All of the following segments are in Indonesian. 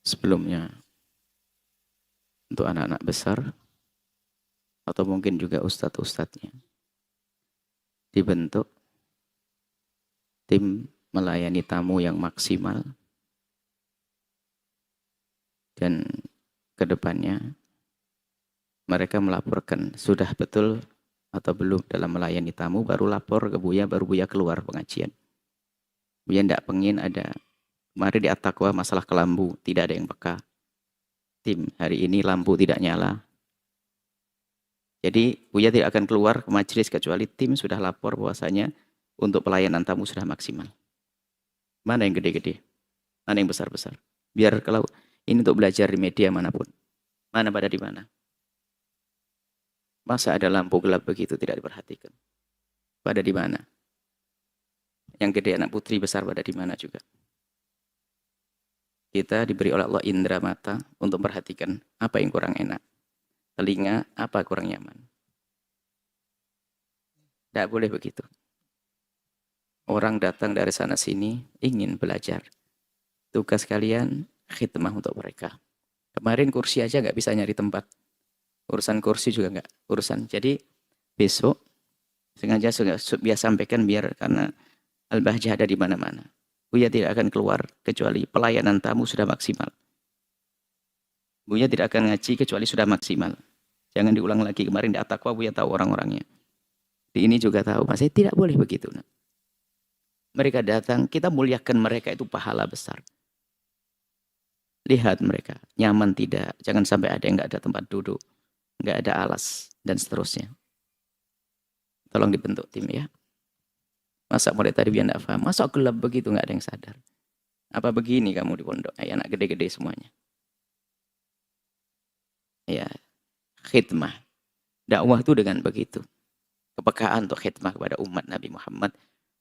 Sebelumnya untuk anak-anak besar atau mungkin juga ustadz-ustadznya dibentuk tim melayani tamu yang maksimal dan kedepannya mereka melaporkan sudah betul atau belum dalam melayani tamu, baru lapor ke Buya, baru Buya keluar pengajian. Buya tidak pengen ada, kemarin di At-Taqwa masalah kelambu, tidak ada yang peka. Tim, hari ini lampu tidak nyala. Jadi Buya tidak akan keluar ke majelis kecuali tim sudah lapor bahwasanya untuk pelayanan tamu sudah maksimal. Mana yang gede-gede? Mana yang besar-besar? Biar kalau ini untuk belajar di media manapun. Mana pada di mana? Masa ada lampu gelap begitu tidak diperhatikan? Pada di mana? Yang gede anak putri besar pada di mana juga? Kita diberi oleh Allah indera mata untuk memperhatikan apa yang kurang enak. Telinga apa kurang nyaman. Tidak boleh begitu. Orang datang dari sana sini ingin belajar. Tugas kalian khidmah untuk mereka. Kemarin kursi aja nggak bisa nyari tempat. Urusan kursi juga nggak urusan. Jadi besok sengaja biar sampaikan biar karena Al-Bahjah ada di mana-mana. Buya tidak akan keluar kecuali pelayanan tamu sudah maksimal. Buya tidak akan ngaji kecuali sudah maksimal. Jangan diulang lagi. Kemarin di At-Taqwa Buya tahu orang-orangnya. Di ini juga tahu. Masih tidak boleh begitu. Nah. Mereka datang, kita muliakan mereka itu pahala besar. Lihat mereka, nyaman tidak. Jangan sampai ada yang nggak ada tempat duduk. Nggak ada alas, dan seterusnya. Tolong dibentuk tim ya. Masa mulai tadi biar nggak paham. Masa gelap begitu nggak ada yang sadar. Apa begini kamu di pondok? Anak gede-gede semuanya. Ya, khidmah. Dakwah itu dengan begitu. Kepekaan untuk khidmah kepada umat Nabi Muhammad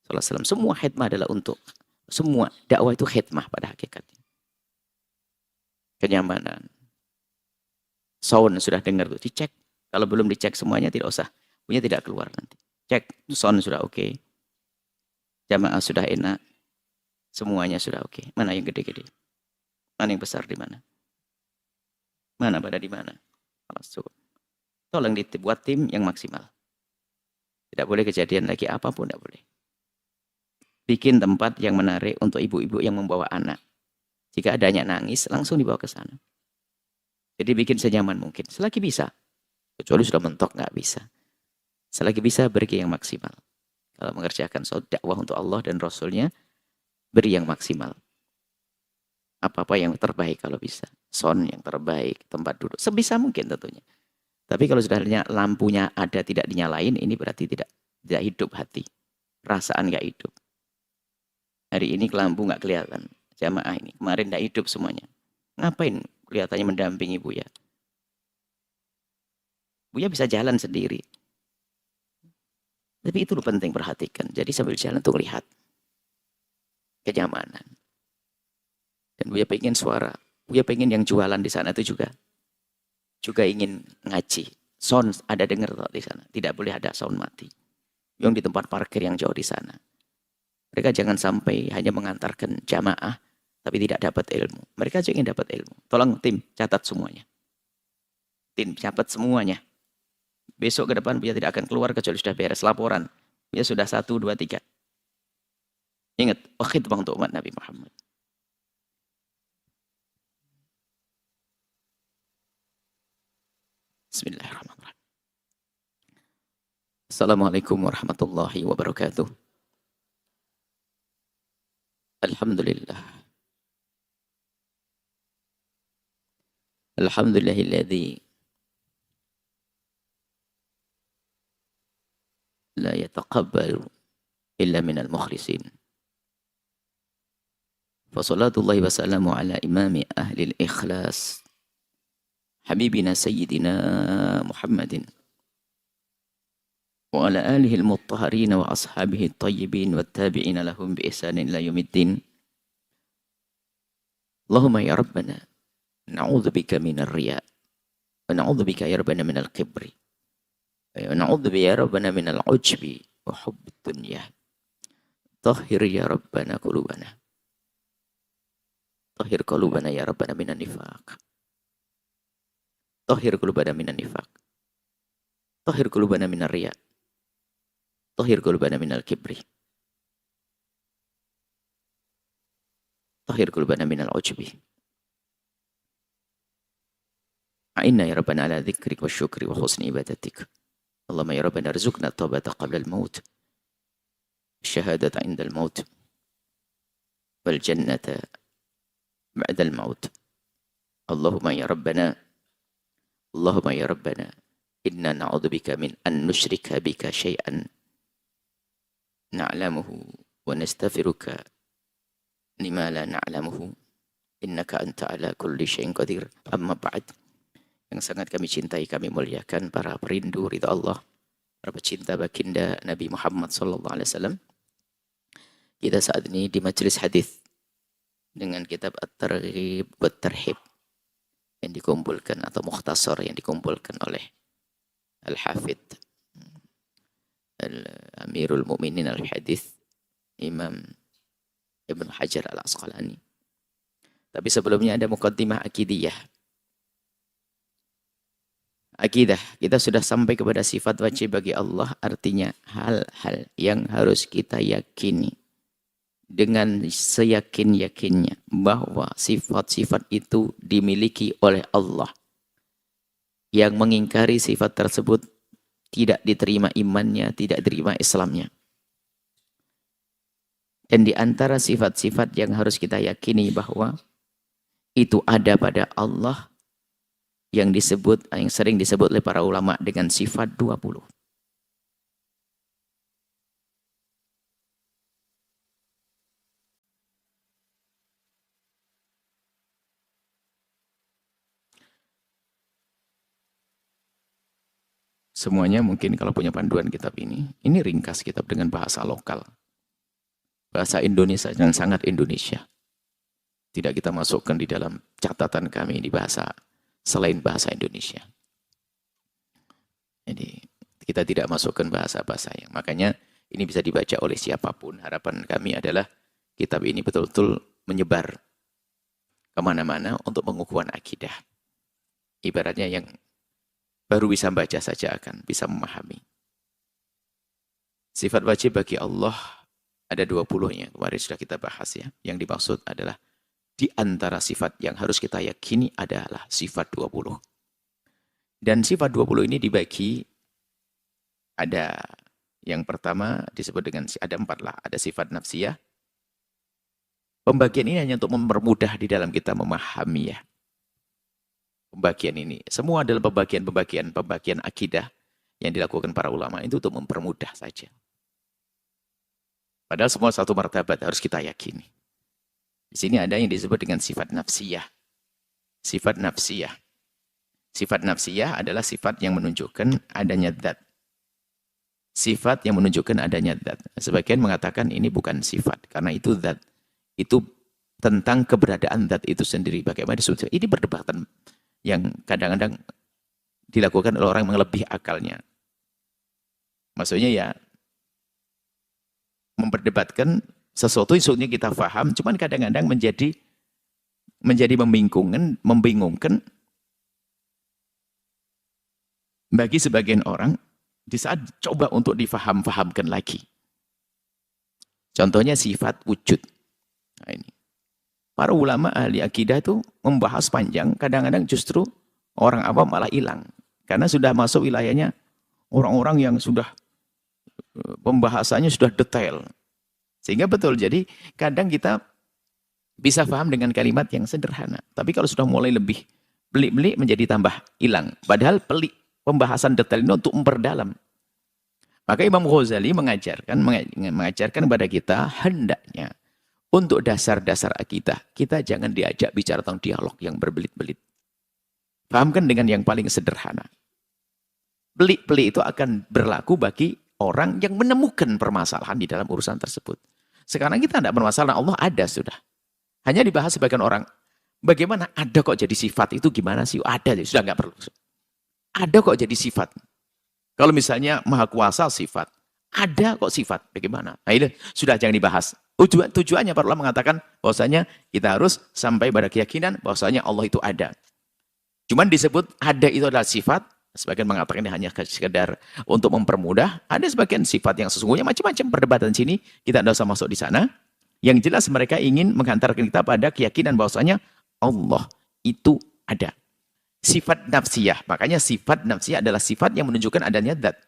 SAW. Semua khidmah adalah untuk semua. Dakwah itu khidmah pada hakikatnya. Kenyamanan. Sound sudah dengar tuh, dicek. Kalau belum dicek semuanya tidak usah. Punya tidak keluar nanti. Cek, sound sudah oke. Jamaah sudah enak. Semuanya sudah oke. Mana yang gede-gede? Mana yang besar di mana? Mana pada di mana? Cukup. Tolong dibuat tim yang maksimal. Tidak boleh kejadian lagi apapun, tidak boleh. Bikin tempat yang menarik untuk ibu-ibu yang membawa anak. Jika adanya nangis, langsung dibawa ke sana. Jadi bikin senyaman mungkin. Selagi bisa. Kecuali sudah mentok, nggak bisa. Selagi bisa, beri yang maksimal. Kalau mengerjakan dakwah untuk Allah dan Rasulnya, beri yang maksimal. Apa-apa yang terbaik kalau bisa. Sound yang terbaik, tempat duduk. Sebisa mungkin tentunya. Tapi kalau sudah lampunya ada tidak dinyalain, ini berarti tidak hidup hati. Perasaan nggak hidup. Hari ini lampu nggak kelihatan. Jamaah ini kemarin nggak hidup semuanya. Ngapain kelihatannya mendampingi Buya? Buya bisa jalan sendiri. Tapi itu penting perhatikan. Jadi sambil jalan untuk lihat kenyamanan. Dan Buya pengen suara. Buya pengen yang jualan di sana itu juga ingin ngaji. Sound ada dengar di sana. Tidak boleh ada sound mati. Yang di tempat parkir yang jauh di sana. Mereka jangan sampai hanya mengantarkan jamaah, tapi tidak dapat ilmu. Mereka juga ingin dapat ilmu. Tolong tim, catat semuanya. Tim, catat semuanya. Besok ke depan Buya tidak akan keluar kecuali sudah beres laporan. Buya sudah 1, 2, 3. Ingat, khidmah untuk umat Nabi Muhammad. Bismillahirrahmanirrahim. Assalamualaikum warahmatullahi wabarakatuh. Alhamdulillah. Alhamdulillahilladzi la yataqabbalu illa minal mukhlisin. Fassalatullahi wassalamu ala imami ahli al-ikhlas. Habibina Sayyidina Muhammadin wa ala alihi al-muttahharin wa ashabihi at-tayyibin wa tabi'ina lahum bi ihsanin ila yaumiddin. Allahumma ya Rabbana na'udzubika minar riya wa na'udzubika ya Rabbana minal kibri wa na'udzubika ya Rabbana minal ujbi wa hubbid dunya. Tahhir ya Rabbana qulubana. Tahhir qulubana ya Rabbana minan nifaq. Tahhir qulubana minan nifaq. Tahhir qulubana minar riya. Tahhir qulubana minal kibri. Tahhir qulubana minal ujbi. A'inna ya Rabbana ala dzikrik wa syukri wa husni ibadatik. Allahumma ya Rabbana rizukna taubata qabla al-maut. Syahadata inda al-maut. Wal jannata ba'da al-maut. Allahumma ya Rabbana inna na'udzubika min an nusyrika bika syai'an na'lamuhu wa nastaghfiruka lima la na'lamuhu innaka anta ala kulli syai'in qadir. Amma ba'd. Yang sangat kami cintai, kami muliakan para perindu ridha Allah, para pecinta baginda Nabi Muhammad sallallahu alaihi wasallam. Kita saat ini di majelis hadis dengan kitab At-Targhib wa Tarhib yang dikumpulkan atau mukhtasar yang dikumpulkan oleh Al-Hafidh Amirul Mukminin Al-Hadith Imam Ibn Hajar Al-Asqalani. Tapi sebelumnya ada muqaddimah akidiyah. Akidah, kita sudah sampai kepada sifat wajib bagi Allah, artinya hal-hal yang harus kita yakini dengan seyakin-yakinnya bahwa sifat-sifat itu dimiliki oleh Allah. Yang mengingkari sifat tersebut tidak diterima imannya, tidak diterima Islamnya. Dan di antara sifat-sifat yang harus kita yakini bahwa itu ada pada Allah yang sering disebut oleh para ulama dengan sifat 20. Semuanya mungkin kalau punya panduan kitab ini ringkas kitab dengan bahasa lokal. Bahasa Indonesia yang sangat Indonesia. Tidak kita masukkan di dalam catatan kami di bahasa selain bahasa Indonesia. Jadi kita tidak masukkan bahasa-bahasa yang makanya ini bisa dibaca oleh siapapun. Harapan kami adalah kitab ini betul-betul menyebar kemana-mana untuk pengukuhan akidah. Ibaratnya yang baru bisa baca saja akan bisa memahami. Sifat wajib bagi Allah ada 20-nya. Kemarin sudah kita bahas ya. Yang dimaksud adalah di antara sifat yang harus kita yakini adalah sifat 20. Dan sifat 20 ini dibagi, ada yang pertama disebut dengan, ada 4 lah. Ada sifat nafsiyah. Pembagian ini hanya untuk mempermudah di dalam kita memahami ya. Pembagian ini. Semua adalah pembagian akidah yang dilakukan para ulama itu untuk mempermudah saja. Padahal semua satu martabat harus kita yakini. Di sini ada yang disebut dengan sifat nafsiyah. Sifat nafsiyah. Sifat nafsiyah adalah sifat yang menunjukkan adanya zat. Sifat yang menunjukkan adanya zat. Sebagian mengatakan ini bukan sifat, karena itu zat. Itu tentang keberadaan zat itu sendiri. Bagaimana disebut? Ini perdebatan yang kadang-kadang dilakukan oleh orang yang lebih akalnya. Maksudnya ya, memperdebatkan sesuatu yang sebetulnya kita faham, cuman kadang-kadang menjadi membingungkan bagi sebagian orang di saat coba untuk difaham-fahamkan lagi. Contohnya sifat wujud. Nah ini. Para ulama ahli akidah itu membahas panjang, kadang-kadang justru orang awam malah hilang. Karena sudah masuk wilayahnya orang-orang yang sudah pembahasannya sudah detail. Sehingga betul, jadi kadang kita bisa paham dengan kalimat yang sederhana. Tapi kalau sudah mulai lebih belik-belik menjadi tambah hilang. Padahal pelik pembahasan detail ini untuk memperdalam. Maka Imam Ghazali mengajarkan kepada kita hendaknya untuk dasar-dasar akidah, kita jangan diajak bicara tentang dialog yang berbelit-belit. Pahamkan dengan yang paling sederhana. Pelik-pelik itu akan berlaku bagi orang yang menemukan permasalahan di dalam urusan tersebut. Sekarang kita tidak bermasalah, Allah ada sudah. Hanya dibahas sebagian orang. Bagaimana ada kok jadi sifat itu gimana sih? Ada, sudah nggak perlu. Ada kok jadi sifat. Kalau misalnya maha kuasa sifat. Ada kok sifat, bagaimana? Nah ini sudah jangan dibahas. Tujuannya para ulama mengatakan bahwasanya kita harus sampai pada keyakinan bahwasanya Allah itu ada. Cuman disebut ada itu adalah sifat, sebagian mengatakan ini hanya sekedar untuk mempermudah, ada sebagian sifat yang sesungguhnya macam-macam perdebatan sini, kita tidak usah masuk di sana. Yang jelas mereka ingin menghantarkan kita pada keyakinan bahwasanya Allah itu ada. Sifat nafsiyah, makanya sifat nafsiyah adalah sifat yang menunjukkan adanya zat.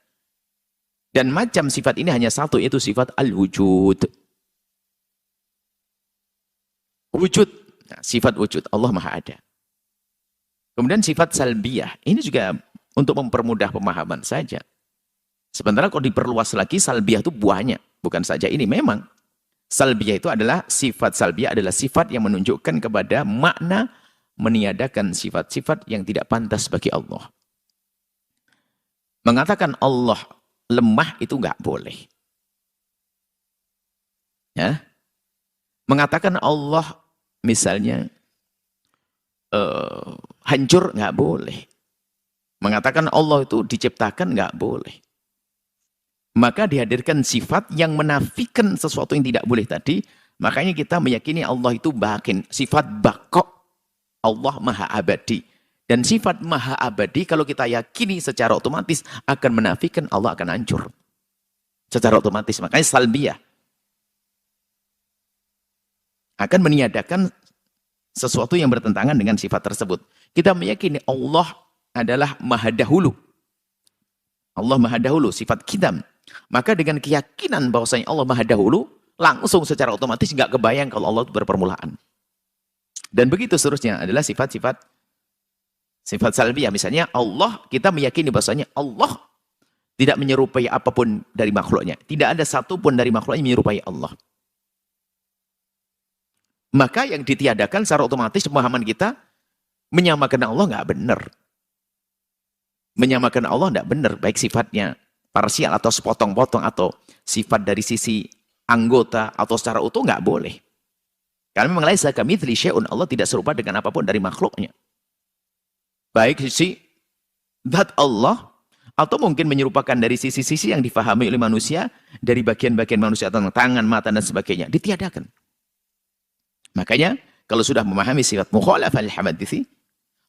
Dan macam sifat ini hanya satu, yaitu sifat al-wujud. Wujud, nah, sifat wujud, Allah Maha Ada. Kemudian sifat salbiyah, ini juga untuk mempermudah pemahaman saja. Sebenarnya kalau diperluas lagi, salbiyah itu buahnya. Bukan saja ini, memang. Salbiyah itu adalah, sifat salbiyah adalah sifat yang menunjukkan kepada makna meniadakan sifat-sifat yang tidak pantas bagi Allah. Mengatakan Allah lemah itu nggak boleh. Ya. Mengatakan Allah misalnya hancur nggak boleh. Mengatakan Allah itu diciptakan nggak boleh. Maka dihadirkan sifat yang menafikan sesuatu yang tidak boleh tadi. Makanya kita meyakini Allah itu bakin. Sifat bako. Allah maha abadi. Dan sifat maha abadi kalau kita yakini secara otomatis akan menafikan Allah akan hancur. Secara otomatis. Makanya salbiyah. Akan meniadakan sesuatu yang bertentangan dengan sifat tersebut. Kita meyakini Allah adalah maha dahulu. Allah maha dahulu, sifat qidam. Maka dengan keyakinan bahwasanya Allah maha dahulu, langsung secara otomatis nggak kebayang kalau Allah itu berpermulaan. Dan begitu seterusnya adalah sifat-sifat salbiyah. Misalnya Allah, kita meyakini bahwasanya Allah tidak menyerupai apapun dari makhluknya. Tidak ada satupun dari makhluknya menyerupai Allah. Maka yang ditiadakan secara otomatis pemahaman kita menyamakan Allah nggak benar. Menyamakan Allah nggak benar, baik sifatnya parsial atau sepotong-potong atau sifat dari sisi anggota atau secara utuh nggak boleh. Karena memang laisa kamitslihi syai'un, Allah tidak serupa dengan apapun dari makhluknya. Baik sisi zat Allah atau mungkin menyerupakan dari sisi-sisi yang difahami oleh manusia dari bagian-bagian manusia tentang tangan, mata dan sebagainya ditiadakan. Makanya kalau sudah memahami sifat mukhalafah al-hawadits,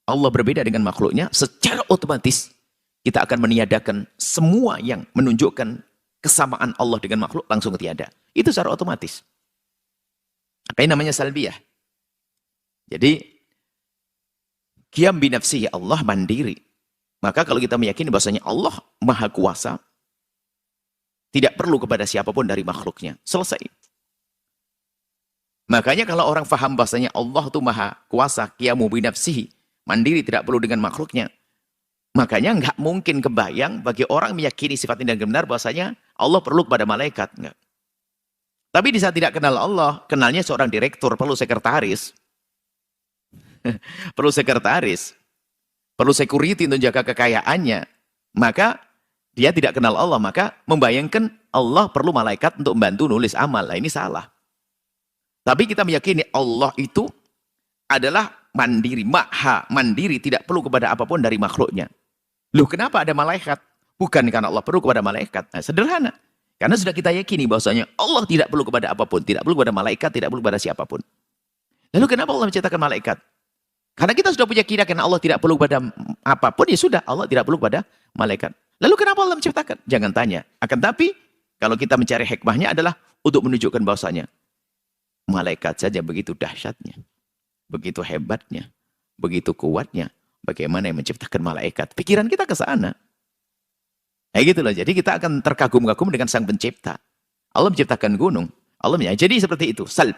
Allah berbeda dengan makhluknya, secara otomatis kita akan meniadakan semua yang menunjukkan kesamaan Allah dengan makhluk langsung tiada. Itu secara otomatis. Apa yang namanya salbiyah? Jadi qiyam bi nafsihi, Allah mandiri. Maka kalau kita meyakini bahwasanya Allah maha kuasa, tidak perlu kepada siapapun dari makhluknya. Selesai. Makanya kalau orang faham bahasanya Allah itu maha kuasa, qiyamu bi nafsihi, mandiri, tidak perlu dengan makhluknya. Makanya nggak mungkin kebayang bagi orang meyakini sifat ini dengan benar bahasanya Allah perlu kepada malaikat. Enggak. Tapi di saat tidak kenal Allah, kenalnya seorang direktur, perlu sekretaris. Perlu sekretaris. Perlu security untuk jaga kekayaannya. Maka dia tidak kenal Allah, maka membayangkan Allah perlu malaikat untuk membantu nulis amal. Nah, ini salah. Tapi kita meyakini Allah itu adalah mandiri, maha mandiri, tidak perlu kepada apapun dari makhluknya. Loh, kenapa ada malaikat? Bukan karena Allah perlu kepada malaikat. Nah, sederhana. Karena sudah kita yakini bahwasanya Allah tidak perlu kepada apapun, tidak perlu kepada malaikat, tidak perlu kepada siapapun. Lalu kenapa Allah menciptakan malaikat? Karena kita sudah punya keyakinan Allah tidak perlu kepada apapun, ya sudah, Allah tidak perlu kepada malaikat. Lalu kenapa Allah menciptakan? Jangan tanya. Akan tapi, kalau kita mencari hikmahnya adalah untuk menunjukkan bahwasanya malaikat saja begitu dahsyatnya, begitu hebatnya, begitu kuatnya. Bagaimana yang menciptakan malaikat? Pikiran kita ke sana. Nah gitu loh. Jadi kita akan terkagum-kagum dengan sang pencipta. Allah menciptakan gunung. Jadi seperti itu. Salb.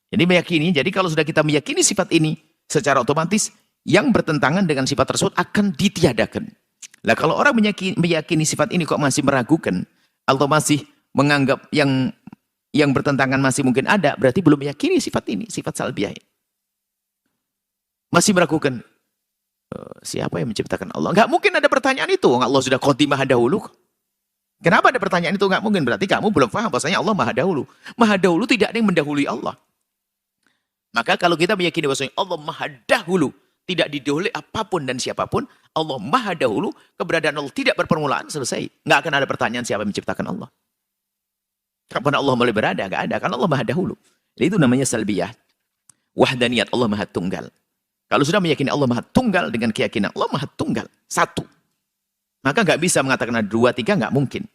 Jadi meyakini. Jadi kalau sudah kita meyakini sifat ini, secara otomatis yang bertentangan dengan sifat tersebut akan ditiadakan. Nah kalau orang meyakini sifat ini kok masih meragukan atau masih menganggap yang bertentangan masih mungkin ada, berarti belum meyakini sifat ini, sifat salbiyah. Masih meragukan, siapa yang menciptakan Allah? Nggak mungkin ada pertanyaan itu, Allah sudah qadim maha dahulu. Kenapa ada pertanyaan itu? Nggak mungkin, berarti kamu belum paham bahwasanya Allah maha dahulu. Maha dahulu tidak ada yang mendahului Allah. Maka kalau kita meyakini bahwasanya Allah maha dahulu, tidak didahului apapun dan siapapun, Allah maha dahulu, keberadaan Allah tidak berpermulaan, selesai. Nggak akan ada pertanyaan siapa yang menciptakan Allah. Kapan Allah mulai berada? Nggak ada. Karena Allah maha dahulu. Itu namanya salbiyah. Wahdaniyat, Allah maha tunggal. Kalau sudah meyakini Allah maha tunggal dengan keyakinan Allah maha tunggal. Satu. Maka nggak bisa mengatakan ada dua, tiga, nggak mungkin.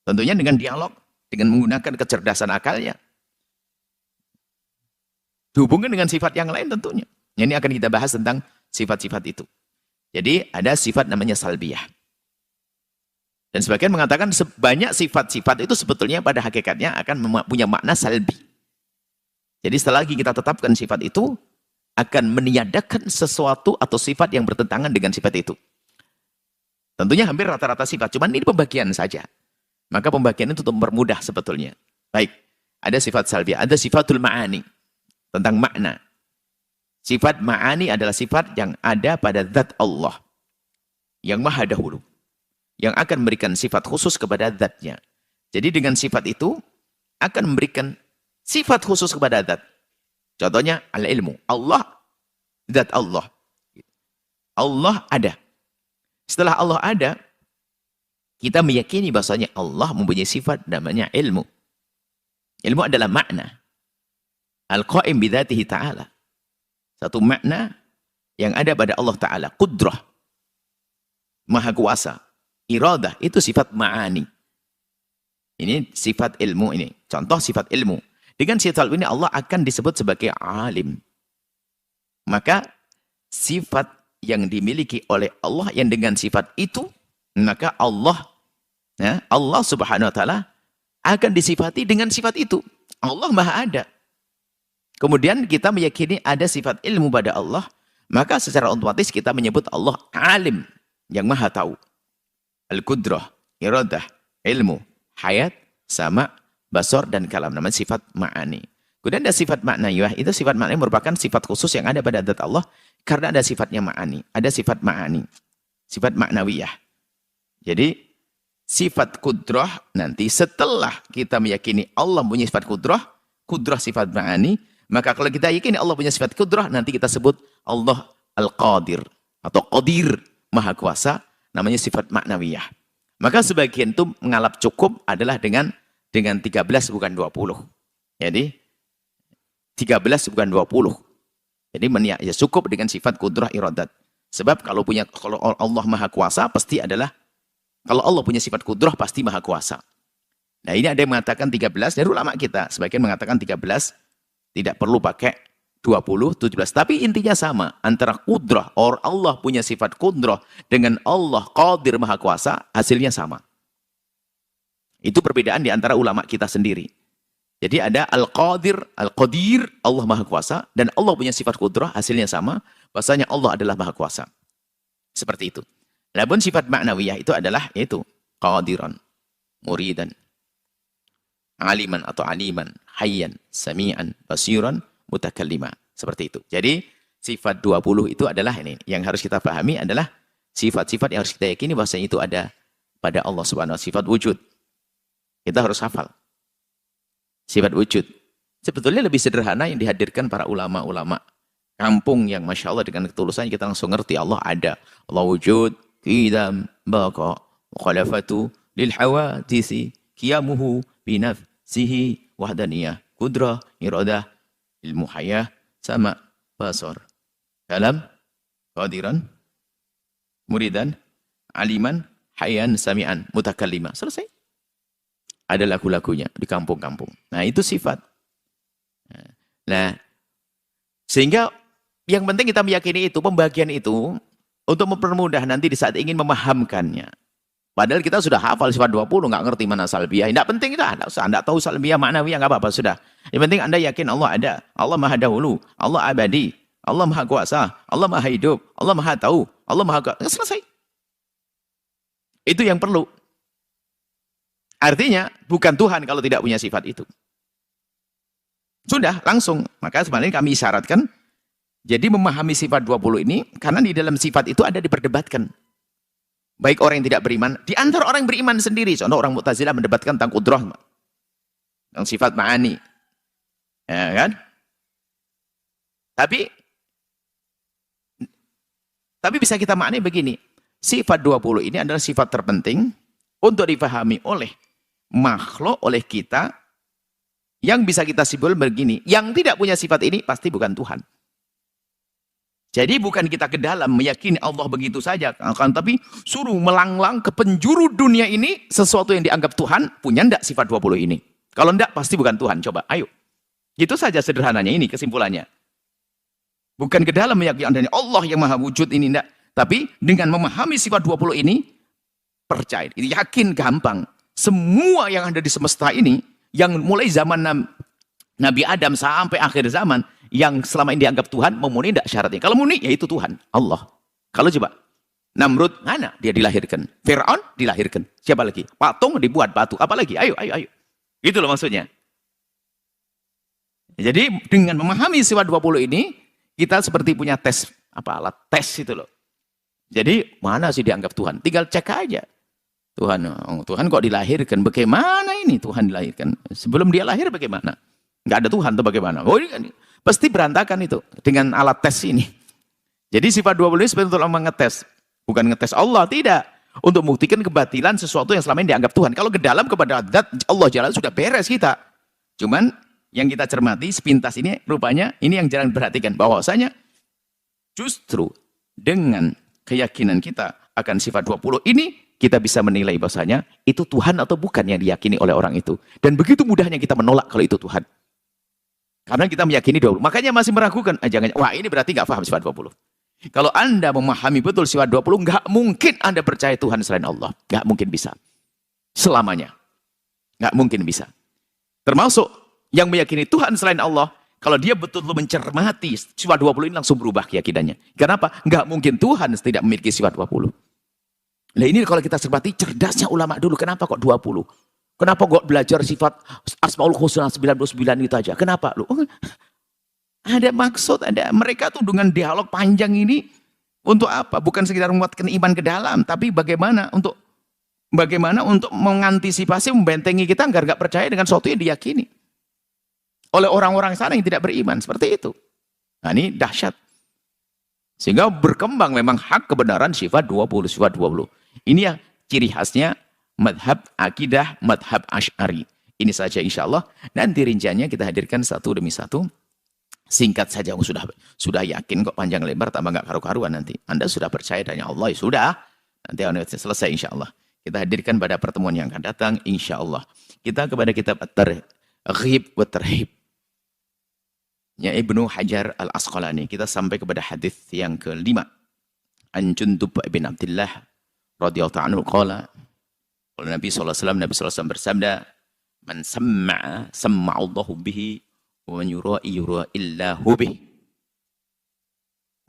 Tentunya dengan dialog, dengan menggunakan kecerdasan akalnya. Dihubungkan dengan sifat yang lain tentunya. Ini akan kita bahas tentang sifat-sifat itu. Jadi ada sifat namanya salbiyah. Dan sebagian mengatakan banyak sifat-sifat itu sebetulnya pada hakikatnya akan punya makna salbi. Jadi setelah lagi kita tetapkan sifat itu, akan meniadakan sesuatu atau sifat yang bertentangan dengan sifat itu. Tentunya hampir rata-rata sifat, cuman ini pembagian saja. Maka pembagian itu untuk mempermudah sebetulnya. Baik, ada sifat salbiyah, ada sifatul ma'ani. Tentang makna. Sifat ma'ani adalah sifat yang ada pada zat Allah. Yang maha dahulu. Yang akan memberikan sifat khusus kepada zatnya. Jadi dengan sifat itu, akan memberikan sifat khusus kepada zat. Contohnya, al-ilmu. Allah, zat Allah. Allah ada. Setelah Allah ada, kita meyakini bahasanya Allah mempunyai sifat namanya ilmu. Ilmu adalah makna. Al-Qaim bidhatihi ta'ala. Satu makna yang ada pada Allah Ta'ala. Qudrah. Maha kuasa. Iradah. Itu sifat ma'ani. Ini sifat ilmu ini. Contoh sifat ilmu. Dengan sifat ini Allah akan disebut sebagai alim. Maka sifat yang dimiliki oleh Allah yang dengan sifat itu, maka Allah subhanahu wa ta'ala akan disifati dengan sifat itu. Allah maha ada. Kemudian kita meyakini ada sifat ilmu pada Allah, maka secara otomatis kita menyebut Allah alim, yang maha tahu. Al-Qudrah, iradah, ilmu, hayat, sama, basar, dan kalam. Namanya sifat ma'ani. Kemudian ada sifat ma'nawiyah, itu sifat ma'ani merupakan sifat khusus yang ada pada zat Allah, karena ada sifatnya ma'ani. Ada sifat ma'ani, sifat ma'nawiyah. Jadi, sifat kudrah nanti setelah kita meyakini Allah punya sifat kudrah sifat ma'ani, maka kalau kita yakin Allah punya sifat kudrah, nanti kita sebut Allah Al-Qadir. Atau Qadir, Maha Kuasa, namanya sifat ma'nawiyah. Maka sebagian itu mengalap cukup adalah dengan 13 bukan 20. Jadi, 13 bukan 20. Jadi ya cukup dengan sifat kudrah iradat. Sebab kalau Allah Maha Kuasa, pasti adalah, kalau Allah punya sifat kudrah, pasti Maha Kuasa. Nah ini ada yang mengatakan 13, dari ulama kita. Sebagian mengatakan 13, tidak perlu pakai 20, 17. Tapi intinya sama. Antara kudrah, Allah punya sifat kudrah dengan Allah Qadir Maha Kuasa, hasilnya sama. Itu perbedaan di antara ulama kita sendiri. Jadi ada Al-Qadir, Allah Maha Kuasa, dan Allah punya sifat kudrah, hasilnya sama. Bahasanya Allah adalah Maha Kuasa. Seperti itu. Namun sifat ma'nawiyah itu adalah, yaitu Qadiran, Muridan, Aliman atau Aliman, Hayyan, Sami'an, Basiran, Mutakallima. Seperti itu. Jadi sifat 20 itu adalah ini. Yang harus kita pahami adalah sifat-sifat yang harus kita yakini bahasanya itu ada pada Allah Subhanahu wa ta'ala. Sifat wujud. Kita harus hafal. Sifat wujud. Sebetulnya lebih sederhana yang dihadirkan para ulama-ulama kampung yang Masya Allah dengan ketulusan kita langsung ngerti Allah ada. Allah wujud, qidam, baqa, khalafatu, lil hawadisi, qiyamuhu, binafsihi, wahdaniyah, kudrah, iradah, ilmu hayah, sama, basar, kalam, qadiran, muridan, aliman, hayyan, sami'an, mutakallima. Selesai. Ada lagu-lagunya di kampung-kampung. Nah, itu sifat. Nah, sehingga yang penting kita meyakini itu, pembagian itu, untuk mempermudah nanti di saat ingin memahamkannya. Padahal kita sudah hafal sifat 20, nggak ngerti mana salbiyah. Tidak penting itu, Anda tahu salbiyah, ma'nawiyah, nggak apa-apa, sudah. Yang penting Anda yakin Allah ada, Allah maha dahulu, Allah abadi, Allah maha kuasa, Allah maha hidup, Allah maha tahu, Allah maha kuasa. Selesai. Itu yang perlu. Artinya, bukan Tuhan kalau tidak punya sifat itu. Sudah, langsung. Maka sebenarnya kami isyaratkan, jadi memahami sifat 20 ini, karena di dalam sifat itu ada diperdebatkan. Baik orang yang tidak beriman, di antara orang yang beriman sendiri. Contoh orang Mu'tazilah mendebatkan tentang kudrah. Tentang sifat ma'ani. Ya kan? Tapi bisa kita maknai begini. Sifat 20 ini adalah sifat terpenting untuk dipahami oleh makhluk oleh kita yang bisa kita simpul begini. Yang tidak punya sifat ini pasti bukan Tuhan. Jadi bukan kita ke dalam meyakini Allah begitu saja. Tapi suruh melanglang ke penjuru dunia ini sesuatu yang dianggap Tuhan punya ndak sifat 20 ini. Kalau ndak pasti bukan Tuhan. Coba, ayo. Gitu saja sederhananya ini kesimpulannya. Bukan ke dalam meyakini adanya Allah yang maha wujud ini ndak. Tapi dengan memahami sifat 20 ini, percaya, yakin gampang. Semua yang ada di semesta ini, yang mulai zaman Nabi Adam sampai akhir zaman, yang selama ini dianggap Tuhan, memenuhi tidak syaratnya. Kalau memenuhi, ya itu Tuhan, Allah. Kalau coba, Namrud, mana dia dilahirkan? Fir'aun dilahirkan. Siapa lagi? Patung dibuat batu. Apalagi? Ayo. Itu loh maksudnya. Jadi dengan memahami sifat 20 ini, kita seperti punya tes, alat tes itu loh. Jadi mana sih dianggap Tuhan? Tinggal cek aja. Tuhan kok dilahirkan? Bagaimana ini Tuhan dilahirkan? Sebelum dia lahir bagaimana? Nggak ada Tuhan tuh bagaimana? Oh, ini kan, pasti berantakan itu dengan alat tes ini. Jadi sifat 20 ini sebenarnya untuk mengetes. Bukan ngetes Allah, tidak. Untuk membuktikan kebatilan sesuatu yang selama ini dianggap Tuhan. Kalau ke dalam kepada zat Allah Jalla sudah beres kita. Cuman yang kita cermati sepintas ini rupanya ini yang jarang diperhatikan. Bahwasanya justru dengan keyakinan kita akan sifat 20 ini, kita bisa menilai bahasanya itu Tuhan atau bukan yang diyakini oleh orang itu. Dan begitu mudahnya kita menolak kalau itu Tuhan. Karena kita meyakini 20. Makanya masih meragukan. Jangan, wah ini berarti nggak paham sifat 20. Kalau Anda memahami betul sifat 20, nggak mungkin Anda percaya Tuhan selain Allah. Nggak mungkin bisa. Selamanya. Nggak mungkin bisa. Termasuk yang meyakini Tuhan selain Allah, kalau dia betul-betul mencermati sifat 20 ini langsung berubah keyakinannya. Kenapa? Nggak mungkin Tuhan tidak memiliki sifat 20. Nah ini kalau kita cermati cerdasnya ulama dulu. Kenapa kok 20? Kenapa kok belajar sifat Asmaul Husna 99 itu aja? Kenapa? Ada maksud, mereka tuh dengan dialog panjang ini untuk apa? Bukan sekedar menguatkan iman ke dalam, tapi bagaimana untuk mengantisipasi, membentengi kita agar nggak percaya dengan sesuatu yang diyakini oleh orang-orang sana yang tidak beriman. Seperti itu. Nah ini dahsyat. Sehingga berkembang memang hak kebenaran sifat 20. Ini ya ciri khasnya madhab akidah, madhab Asy'ari. Ini saja insya Allah. Nanti rinciannya kita hadirkan satu demi satu. Singkat saja, sudah yakin kok panjang lebar, tambah nggak karu-karuan nanti. Anda sudah percaya dengan Allah, ya sudah. Nanti selesai insya Allah. Kita hadirkan pada pertemuan yang akan datang, insya Allah. Kita kepada kitab At-Targhib wa Tarhib. Ya Ibnu Hajar Al-Asqalani. Kita sampai kepada hadis yang ke-5. An Jundub bin Abdullah radhiyallahu anhu qala. Qala Nabi sallallahu alaihi wasallam bersabda, "Man samma'a samma'allahu bihi wa man yura'i yura'illahu bihi."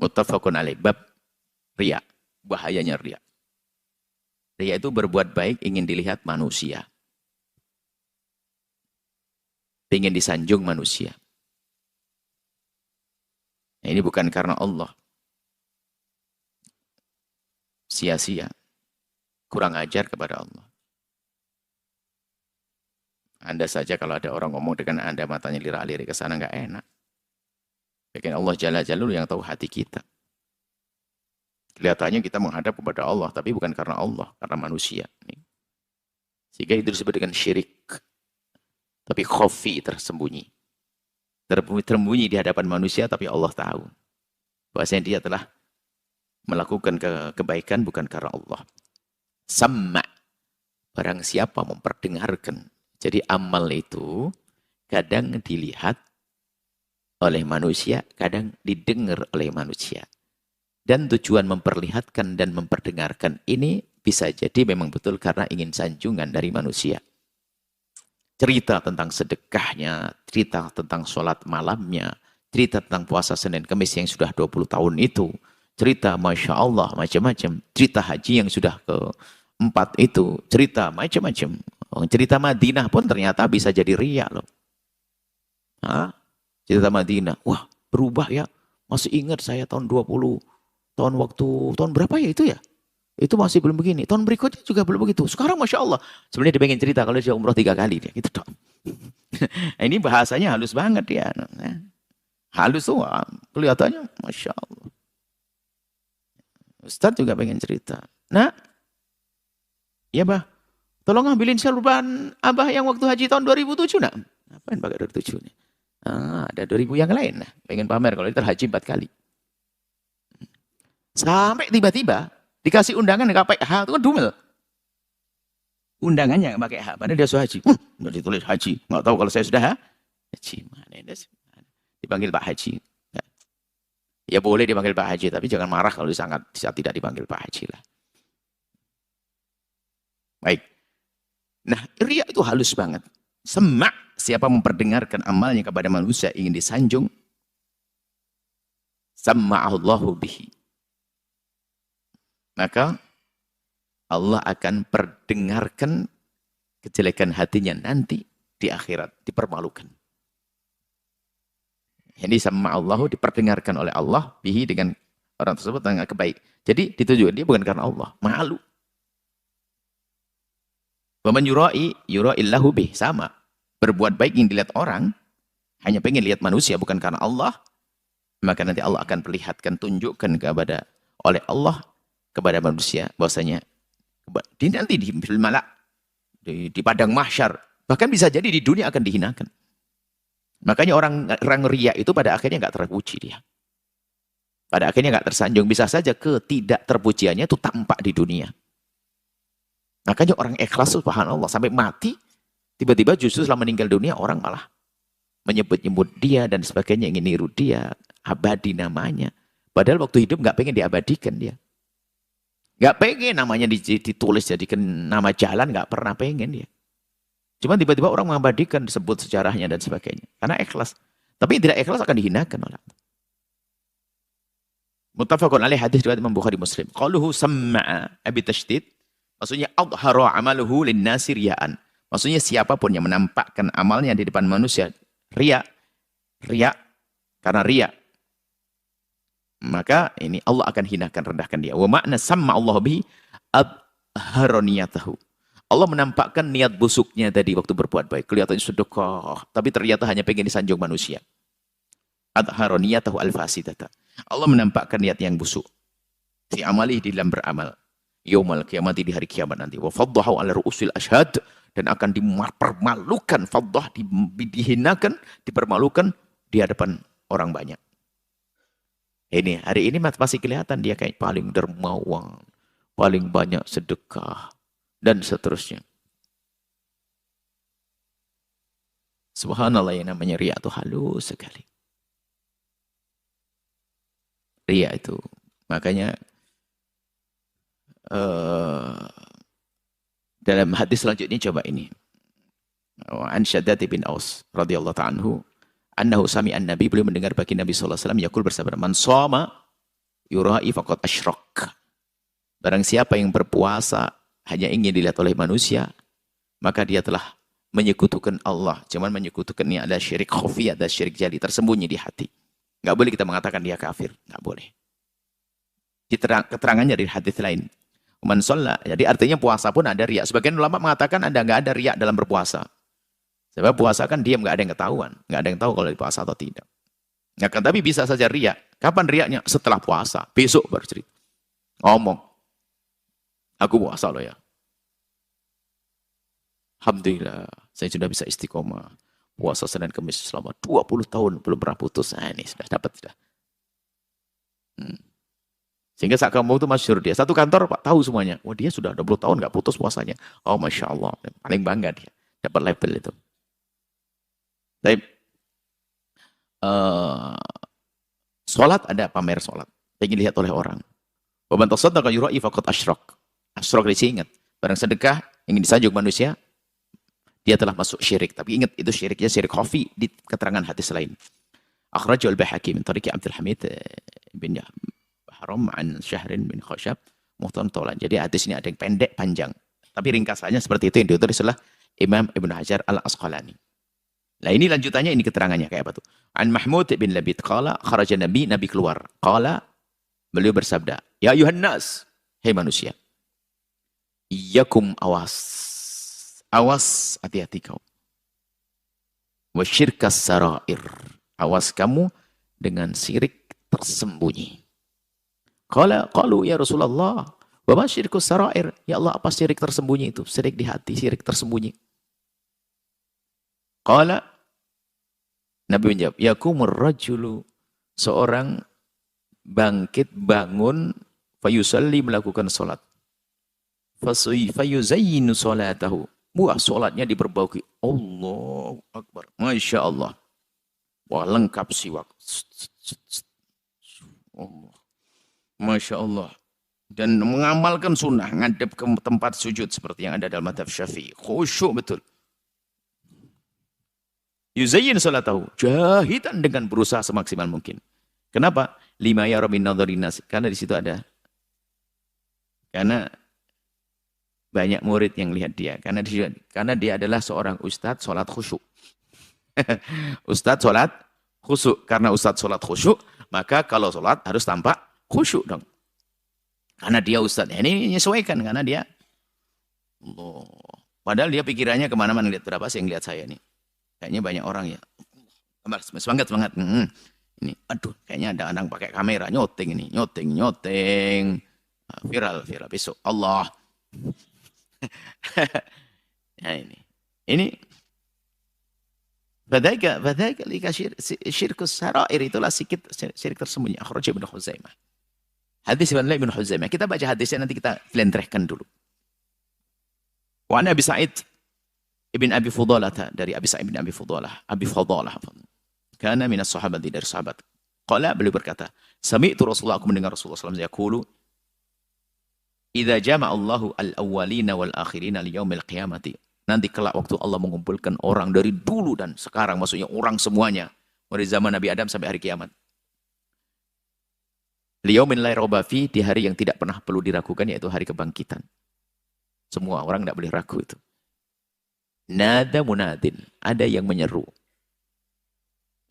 Muttafaqun alaih. Bab riya. Bahayanya riya. Riya itu berbuat baik ingin dilihat manusia. Ingin disanjung manusia. Nah, ini bukan karena Allah. Sia-sia. Kurang ajar kepada Allah. Anda saja kalau ada orang ngomong dengan Anda matanya lirak-lirik ke sana nggak enak. Bikin Allah Jalla Jalaluhu yang tahu hati kita. Kelihatannya kita menghadap kepada Allah, tapi bukan karena Allah, karena manusia. Sehingga itu disebut dengan syirik. Tapi khafi, tersembunyi. Tersembunyi di hadapan manusia, tapi Allah tahu. Bahwasanya dia telah melakukan kebaikan bukan karena Allah. Sama. Barang siapa memperdengarkan. Jadi amal itu kadang dilihat oleh manusia, kadang didengar oleh manusia. Dan tujuan memperlihatkan dan memperdengarkan ini bisa jadi memang betul karena ingin sanjungan dari manusia. Cerita tentang sedekahnya, cerita tentang sholat malamnya, cerita tentang puasa Senin Kamis yang sudah 20 tahun itu, cerita Masya Allah macam-macam, cerita haji yang sudah ke-4 itu, cerita macam-macam. Cerita Madinah pun ternyata bisa jadi riya loh. Cerita Madinah, wah berubah ya, masih ingat saya tahun 20, tahun berapa ya itu ya? Itu masih belum begini. Tahun berikutnya juga belum begitu. Sekarang Masya Allah. Sebenarnya dia pengen cerita kalau dia umroh 3 kali. Dia gitu dong. Ini bahasanya halus banget ya. Halus tuh kelihatannya Masya Allah. Ustadz juga pengen cerita. Nah, ya bah, Tolong ambilin sorban Abah yang waktu haji tahun 2007 nak. Ngapain pakai 2007 nih? Ada 2000 yang lain. Nah. Pengen pamer kalau dia terhaji 4 kali. Sampai tiba-tiba dikasih undangan KPH itu kan dumel. Undangannya pakai H, padahal dia sudah haji. Nggak ditulis haji. Nggak tahu kalau saya sudah haji. Mana ini? Dipanggil Pak Haji. Ya boleh dipanggil Pak Haji, tapi jangan marah kalau sangat tidak dipanggil Pak Haji lah. Baik. Nah, riya itu halus banget. Semak, siapa memperdengarkan amalnya kepada manusia ingin disanjung, samma'allahu bihi. Maka Allah akan perdengarkan kejelekan hatinya nanti di akhirat, dipermalukan. Jadi samma'allahu diperdengarkan oleh Allah bihi dengan orang tersebut dengan kebaik. Jadi ditujukan dia bukan karena Allah, malu. Waman yura'illahu bih, sama. Berbuat baik yang dilihat orang, hanya pengen lihat manusia bukan karena Allah, maka nanti Allah akan perlihatkan, tunjukkan kepada oleh Allah kepada manusia bahwasanya nanti di malak di padang mahsyar, bahkan bisa jadi di dunia akan dihinakan. Makanya orang riya itu pada akhirnya nggak terpuji dia. Pada akhirnya nggak tersanjung, bisa saja ketidak terpujiannya itu tampak di dunia. Makanya orang ikhlas subhanallah sampai mati, tiba-tiba justru setelah meninggal dunia orang malah menyebut-nyebut dia dan sebagainya, ingin niru dia, abadi namanya. Padahal waktu hidup nggak pengen diabadikan dia. Nggak pengen namanya ditulis jadikan nama jalan, nggak pernah pengen dia. Cuma tiba-tiba orang mengabadikan, disebut sejarahnya dan sebagainya. Karena ikhlas. Tapi yang tidak ikhlas akan dihinakan oleh Allah. Muttafaqun alaih, hadis riwayat Imam Bukhari Muslim. Qaluhu samma'a abi tasydid. Maksudnya adhara amaluhu linnasi riya'an. Maksudnya siapapun yang menampakkan amalnya di depan manusia riya karena riya, maka ini Allah akan hinakan, rendahkan dia. Wa makna samma Allah bihi adhara niyatahu. Allah menampakkan niat busuknya tadi waktu berbuat baik. Kelihatannya sedekah, tapi ternyata hanya pengen disanjung manusia. Adhara niyatahu al-fasidata. Allah menampakkan niat yang busuk fi amali, di dalam beramal. Yaumal kiamati, di hari kiamat nanti. Wa faddahu ala ru'usil ashhad, dan akan dipermalukan, faddah, dihinakan, dipermalukan di hadapan orang banyak. Ini hari ini masih kelihatan dia kayak paling dermawan, paling banyak sedekah dan seterusnya. Subhanallah, yang namanya riya itu halus sekali. Riya itu makanya dalam hadis selanjutnya coba ini. An Shaddad bin Aus radhiyallahu ta'ala anhu, annahu sami'an Nabi, beliau mendengar bagi Nabi sallallahu alaihi wasallam yaqul, bersabda, man shoma yura'i faqad asyrak. Barang siapa yang berpuasa hanya ingin dilihat oleh manusia, maka dia telah menyekutukan Allah. Cuman menyekutukannya ada syirik khafi, ada syirik jali, tersembunyi di hati. Enggak boleh kita mengatakan dia kafir, enggak boleh. Keterangannya dari hadis lain. Man sholla, jadi artinya puasa pun ada riak. Sebagian ulama mengatakan enggak ada riak dalam berpuasa. Sebab puasa kan diam, enggak ada yang ketahuan. Enggak ada yang tahu kalau puasa atau tidak. Ya kan, tapi bisa saja riak. Kapan riaknya? Setelah puasa. Besok baru cerita. Ngomong. Aku puasa loh ya. Alhamdulillah, saya sudah bisa istiqomah. Puasa Senin Kamis selama 20 tahun belum pernah putus. Nah, ini sudah dapat sudah. Sehingga saat kamu itu masyhur dia. Satu kantor Pak tahu semuanya. Wah, dia sudah 20 tahun nggak putus puasanya. Oh, Masya Allah. Paling bangga dia. Dapat label itu. Tapi sholat ada pamer sholat. Ingin lihat oleh orang. Waman tasaddaqa yura'i faqad asyrak. Asyrak diingat. Barang sedekah ingin disanjung manusia, dia telah masuk syirik. Tapi ingat, itu syiriknya syirik khafi di keterangan hadis lain. Akhrajul Baihaqi min tariqi Abdul Hamid bin Haram an Syahrin bin Khashab muhtam taulan. Jadi hadis ini ada yang pendek panjang, tapi ringkasannya seperti itu yang ditulis oleh Imam Ibnu Hajar Al-Asqalani. Nah, ini lanjutannya, ini keterangannya kayak apa tuh? An Mahmud bin Labid qala kharaja Nabi keluar. Qala, beliau bersabda, ya ayuhan nas, hei manusia, iyyakum awas hati-hati kau. Wa syirkas sarair, awas kamu dengan syirik tersembunyi. Qalu ya Rasulullah, Wa ma syirkus sarair. Ya Allah, apa syirik tersembunyi itu? Syirik di hati, syirik tersembunyi. Qala, Nabi menjawab, yakumur rajulu, seorang bangkit bangun, fayusalli, melakukan salat. Fayuzayyinu salatahu. Wah, salatnya diperbaiki. Allahu Akbar. Masya Allah. Wah, lengkap siwak. Allah. Masya Allah. Dan mengamalkan sunnah, ngadep ke tempat sujud seperti yang ada dalam madhab Syafi'i. Khusyuk betul. Yuzayyin salatahu, jahitan dengan berusaha semaksimal mungkin. Kenapa? Lima yara min nadharinas. Karena di situ ada. Karena banyak murid yang lihat dia. Karena dia adalah seorang ustadz sholat khusyuk. Ustadz sholat khusyuk. Karena ustadz sholat khusyuk, maka kalau sholat harus tampak khusyuk dong. Karena dia ustadz. Ini menyesuaikan karena dia. Allah. Padahal dia pikirannya kemana-mana. Lihat berapa sih yang lihat saya nih. Kayaknya banyak orang ya. Semangat. Ini, aduh, kayaknya ada anak pakai kamera. Nyoteng ini. Nyoteng. Viral besok. Allah. Nah ini Fadhaika lika syirkus sarair, itulah sikit syirik tersembunyi. Akhraj Ibnu Khuzaimah. Hadis Ibnu Khuzaimah. Kita baca hadisnya, nanti kita lentrehkan dulu. Wa an Abi Sa'id ibn Abi Fudalah, dari Abi Sa'id ibn Abi Fudalah. Kana minas sahabati, dari sahabat. Qala, beliau berkata, sami'tu Rasulullah, aku mendengar Rasulullah SAW yaqulu, idza jama'a Allahu al-awwalina wal akhirina li yaumil qiyamati. Nanti kelak waktu Allah mengumpulkan orang dari dulu dan sekarang, maksudnya orang semuanya, dari zaman Nabi Adam sampai hari kiamat. Li yaumin la raiba fi, di hari yang tidak pernah perlu diragukan, yaitu hari kebangkitan. Semua orang tidak boleh ragu itu. Nada munadin, ada yang menyeru.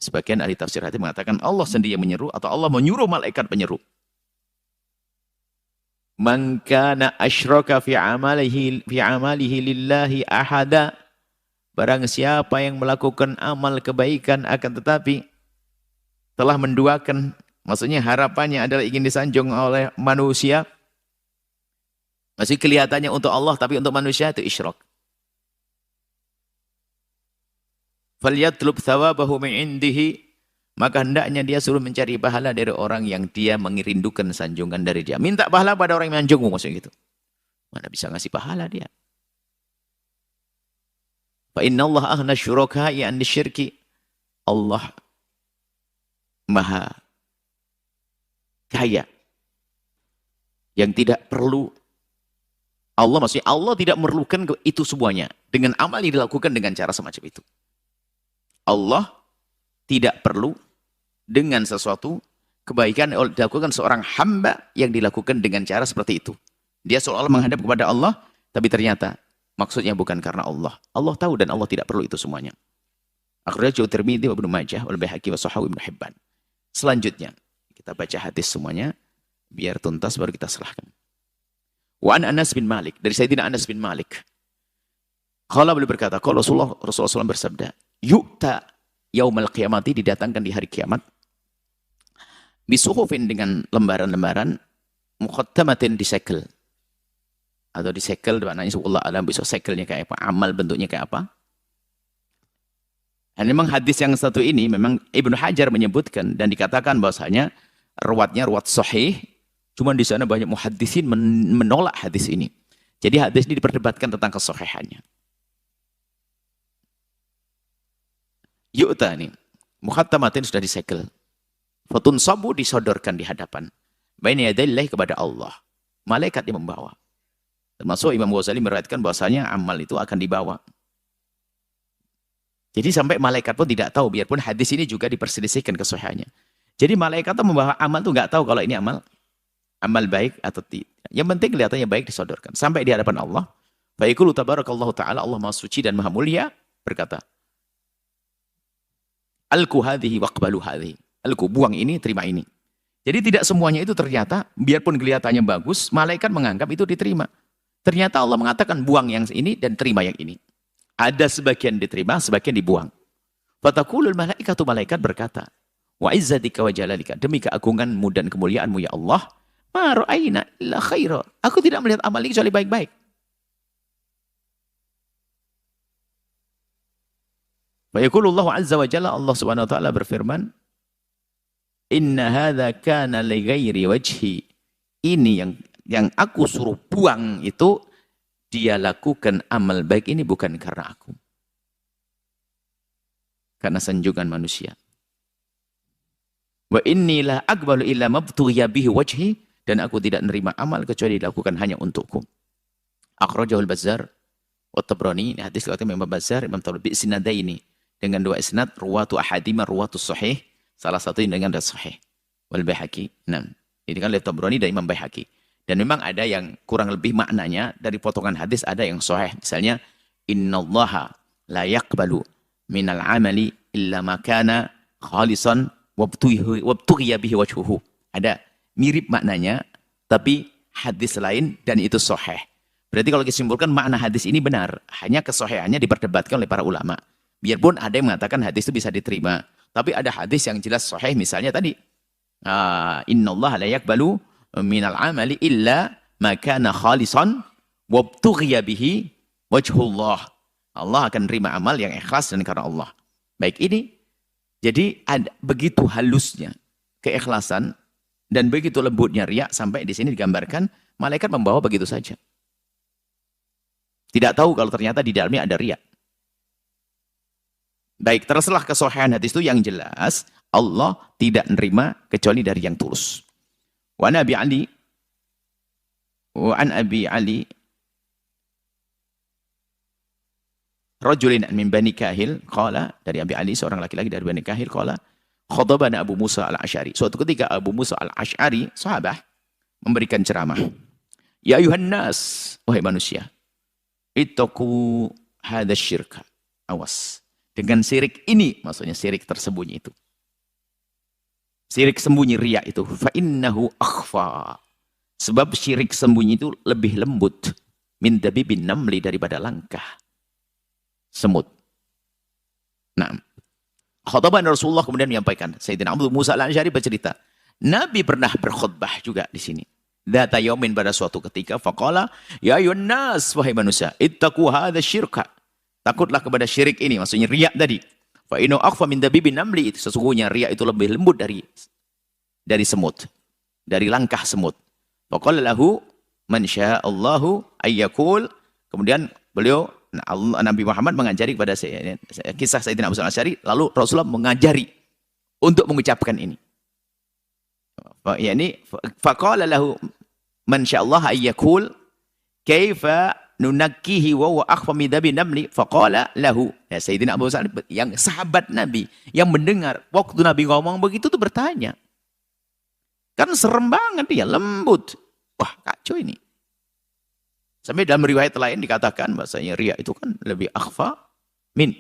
Sebagian ahli tafsir hadis mengatakan Allah sendiri yang menyeru atau Allah menyuruh malaikat penyeru. Man kana asyraka fi amalihi lillahi ahada. Barang siapa yang melakukan amal kebaikan akan tetapi telah menduakan, maksudnya harapannya adalah ingin disanjung oleh manusia. Masih kelihatannya untuk Allah tapi untuk manusia, itu isyrak. Falyatlub thawabahu min indihi, maka hendaknya dia suruh mencari pahala dari orang yang dia mengerindukan sanjungan dari dia. Minta pahala pada orang yang menjungmu, maksudnya gitu. Mana bisa ngasih pahala dia? Fa innallaha aghna syuraka'i an syirki. Allah maha kaya, yang tidak perlu. Allah, maksudnya Allah tidak memerlukan itu semuanya dengan amal yang dilakukan dengan cara semacam itu. Allah tidak perlu dengan sesuatu kebaikan yang dilakukan seorang hamba yang dilakukan dengan cara seperti itu. Dia seolah-olah menghadap kepada Allah, tapi ternyata maksudnya bukan karena Allah. Allah tahu dan Allah tidak perlu itu semuanya. Akhrajahu Tirmidzi wa Ibnu Majah wal Baihaqi wa Shahahu Ibnu Hibban. Selanjutnya kita baca hadis semuanya biar tuntas, baru kita serahkan. Wa an Anas bin Malik, dari Sayyidina Anas bin Malik. Qala, beliau berkata, kalau Rasulullah SAW bersabda, yu'ta yaumal qiyamati, didatangkan di hari kiamat, bisuhufin, dengan lembaran-lembaran, mukhattamatin, disegel. Atau disegel, maknanya Allah alam, bisa segelnya kayak apa, amal bentuknya kayak apa. Dan memang hadis yang satu ini, memang Ibnu Hajar menyebutkan, dan dikatakan bahwasanya ruwatnya ruwat sahih, cuma di sana banyak muhaddisin menolak hadis ini. Jadi hadis ini diperdebatkan tentang kesahihannya. Yu'ta nih, mukhattamatin, sudah disegel. Fatun sabu, disodorkan di hadapan. Baina yadayillah, kepada Allah. Malaikat yang membawa. Termasuk Imam Ghazali meriwayatkan bahwasanya amal itu akan dibawa. Jadi sampai malaikat pun tidak tahu, biarpun hadis ini juga diperselisihkan kesahihannya. Jadi malaikat itu membawa amal itu nggak tahu kalau ini amal baik atau tidak. Yang penting kelihatannya baik, disodorkan. Sampai di hadapan Allah. Fa yaqulu tabarakallahu ta'ala, Allah Maha Suci dan Maha Mulia, berkata, Alku hadhihi waqbalu hadhihi. Alku, buang ini, terima ini. Jadi tidak semuanya itu ternyata, biarpun kelihatannya bagus, malaikat menganggap itu diterima. Ternyata Allah mengatakan buang yang ini dan terima yang ini. Ada sebagian diterima, sebagian dibuang. Fatakulul malaikatu, malaikat berkata, wa izzatika wa jalalika, demi keagunganmu dan kemuliaanmu ya Allah, Ma ra'ayna illa khaira. Aku tidak melihat amal ini kecuali baik-baik. Wa yaqulullahu azza wa jalla, Allah Subhanahu wa taala berfirman, "Inna hadza kana li ghairi wajhi." Ini yang aku suruh buang itu, dia lakukan amal baik ini bukan karena aku. Karena sanjungan manusia. Wa inni la aqbalu illa mabtughiya bihi wajhi, dan aku tidak menerima amal kecuali dilakukan hanya untukku. Akhrajahul Bazzar wa Tabrani, ini hadis riwayat Imam Bazzar, Imam Tabrani bi isnadaini, dengan dua isnad, ruwatu ahadima ruwatu sahih, salah satu dengan sahih. Wal Baihaqi. Nah, ini kan oleh Tabrani dan Imam Baihaqi. Dan memang ada yang kurang lebih maknanya dari potongan hadis, ada yang sahih. Misalnya, innallaha la yaqbalu minal amali illa ma kana khalisan wabtughiya bihi wajhuhu. Ada mirip maknanya, tapi hadis lain dan itu sahih. Berarti kalau disimpulkan makna hadis ini benar, hanya kesahihannya diperdebatkan oleh para ulama. Biarpun ada yang mengatakan hadis itu bisa diterima, tapi ada hadis yang jelas sahih, misalnya tadi, innallaha la yaqbalu minal amali illa ma kana khalisan wabtughiya bihi wajhullah. Allah akan terima amal yang ikhlas dan karena Allah. Baik ini, jadi ada begitu halusnya keikhlasan dan begitu lembutnya riya, sampai di sini digambarkan malaikat membawa begitu saja. Tidak tahu kalau ternyata di dalamnya ada riya. Baik, terserah kesahihan hadis itu yang jelas, Allah tidak menerima kecuali dari yang tulus. Wa an Abi Ali rajulin min Bani Kahil qala, dari Abi Ali, seorang laki-laki dari Bani Kahil, qala khadabana Abu Musa al-Asy'ari. Suatu ketika Abu Musa al-Asy'ari, sahabat, memberikan ceramah. Ya ayuhan nas, wahai manusia, ittaqu hadza syirka. Awas dengan syirik ini, maksudnya syirik tersembunyi itu. Syirik sembunyi riya itu, fa innahu akhfa. Sebab syirik sembunyi itu lebih lembut min dabibin namli, daripada langkah semut. Nah, khutbah Rasulullah kemudian menyampaikan, Sayyidina Abu Musa al-Asy'ari bercerita, Nabi pernah berkhutbah juga di sini. Dzata yaumin, pada suatu ketika, faqala ya ayyuhan nas, wahai manusia, ittaqu hadza syirka. Takutlah kepada syirik ini, maksudnya riya tadi. Fa inna akhfa min dabibin namli, sesungguhnya riya itu lebih lembut dari semut, dari langkah semut. Faqala lahu man sya'allahu ayyakul. Kemudian beliau, Nabi Muhammad mengajari kepada saya, kisah Sayyidina Abu Musa al-Asy'ari, lalu Rasulullah mengajari untuk mengucapkan ini. Yani faqala lahu man sya'allahu ayyakul kaifa nunakkihi wa huwa akhfa min dabi namli, faqala lahu. Ya, Sayyidina Abu Musa yang sahabat Nabi yang mendengar waktu Nabi ngomong begitu tuh bertanya. Kan serem banget dia, lembut. Wah, kacau ini. Sampai dalam riwayat lain dikatakan bahasanya riya itu kan lebih akhfa min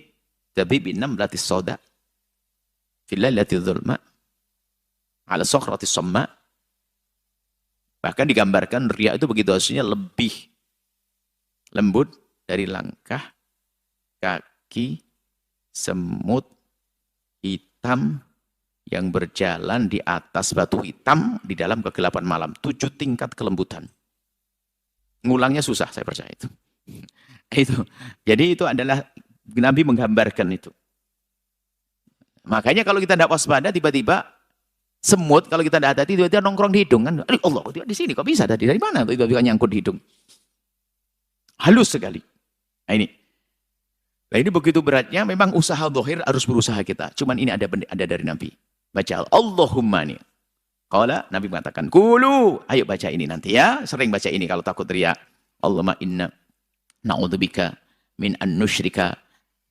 dabibin namlati soda fil lailati dzulma ala sokhrati somma. Bahkan digambarkan riya itu begitu hasilnya lebih lembut dari langkah kaki semut hitam yang berjalan di atas batu hitam di dalam kegelapan malam. 7 tingkat kelembutan. Ngulangnya susah, saya percaya itu. Itu. Jadi itu adalah Nabi menggambarkan itu. Makanya kalau kita tidak waspada, tiba-tiba semut, kalau kita tidak hati-hati, tiba-tiba nongkrong di hidung. Kan? Allah, di sini kok bisa tadi? Dari mana? Tiba-tiba nyangkut di hidung. Halus sekali. Nah ini. Nah ini begitu beratnya, memang usaha zahir harus berusaha kita. Cuman ini ada dari Nabi. Baca Allahumma ni. Qala, Nabi mengatakan, kulu, ayo baca ini nanti ya. Sering baca ini kalau takut riya. Allahumma inna na'udzubika min an nusyrika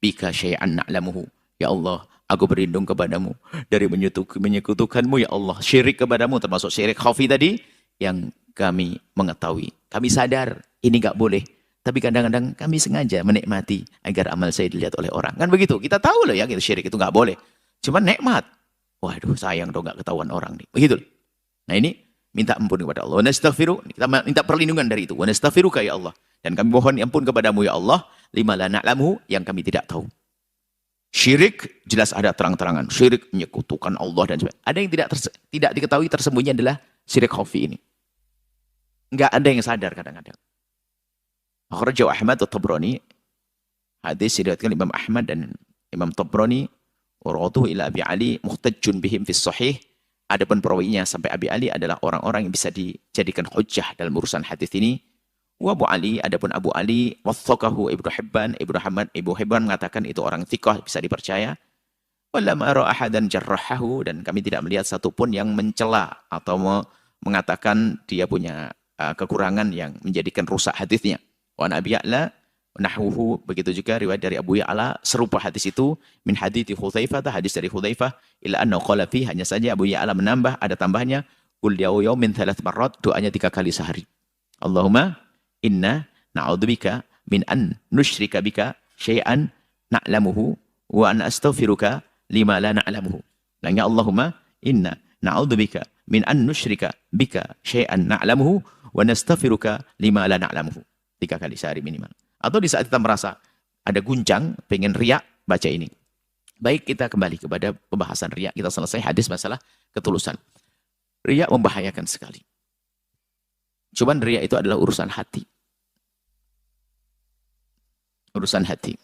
bika syai'an na'lamuhu. Ya Allah, aku berlindung kepadamu dari menyekutukanmu ya Allah. Syirik kepadamu, termasuk syirik khafi tadi, yang kami mengetahui. Kami sadar, ini enggak boleh. Tapi kadang-kadang kami sengaja menikmati agar amal saya dilihat oleh orang. Kan begitu, kita tahu loh ya, gitu, syirik itu enggak boleh. Cuma nikmat. Waduh, sayang dong enggak ketahuan orang nih. Begitu. Nah ini, minta ampun kepada Allah. Wa nastaghfiru, kita minta perlindungan dari itu. Wa nastaghfiruka ya Allah. Dan kami mohon ampun kepadamu ya Allah, lima la na'lamu, yang kami tidak tahu. Syirik jelas ada terang-terangan. Syirik menyekutukan Allah dan sebagainya. Ada yang tidak diketahui tersembunyi adalah syirik khafi ini. Nggak ada yang sadar kadang-kadang. Akhrajahu Ahmad wa Tabrani. Hadis diriwayatkan Imam Ahmad dan Imam Tabrani. Urwatuhu ila Abi Ali muhtajjun bihim fis sahih. Adapun perawinya sampai Abi Ali adalah orang-orang yang bisa dijadikan hujjah dalam urusan hadis ini. Wa Abu Ali, adapun Abu Ali wathaqahu Ibnu Hibban. Ibnu Hibban mengatakan itu orang thiqah, bisa dipercaya. Walam ara ahadan jarrahahu, dan kami tidak melihat satupun yang mencela atau mengatakan dia punya kekurangan yang menjadikan rusak hadisnya. Wa Abi Ya'la nahwuhu, begitu juga riwayat dari Abu Ya'la serupa hadis itu min hadithi Hudzaifah, hadis dari Hudzaifah, illa anna qala fi, hanya saja Abu Ya'la menambah, ada tambahnya, qul yaumin 3 marrat, doanya 3 kali sehari. Allahumma inna na'udzubika min an nusyrika bika syai'an na'lamuhu wa an astaghfiruka lima la na'lamuhu. Lanya Allahumma inna na'udzubika min an nusyrika bika syai'an na'lamuhu wa nastaghfiruka lima la na'lamuhu. 3 kali sehari minimal. Atau di saat kita merasa ada guncang, pengen riak, baca ini. Baik, kita kembali kepada pembahasan riak. Kita selesai hadis masalah ketulusan. Riak membahayakan sekali. Cuman riak itu adalah urusan hati. Urusan hati.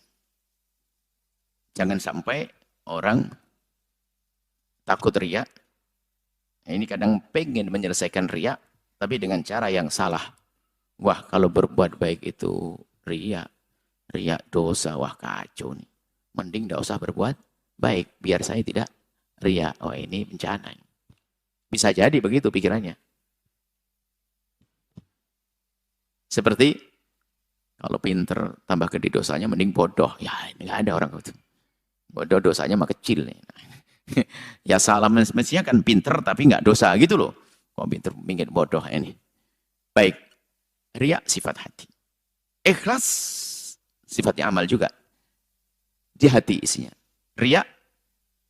Jangan sampai orang takut riak. Ini kadang pengen menyelesaikan riak, tapi dengan cara yang salah. Wah, kalau berbuat baik itu riak dosa, wah kacau nih. Mending tidak usah berbuat baik, biar saya tidak riak. Oh, ini bencana. Bisa jadi begitu pikirannya. Seperti kalau pinter tambah gede dosanya, mending bodoh. Ya, ini nggak ada orang itu. Bodoh dosanya mah kecil nih. Ya salah, mestinya kan pinter tapi nggak dosa gitu loh. Kok pinter mingit bodoh ini. Baik, riak sifat hati. Ikhlas sifatnya amal juga. Di hati isinya. Riya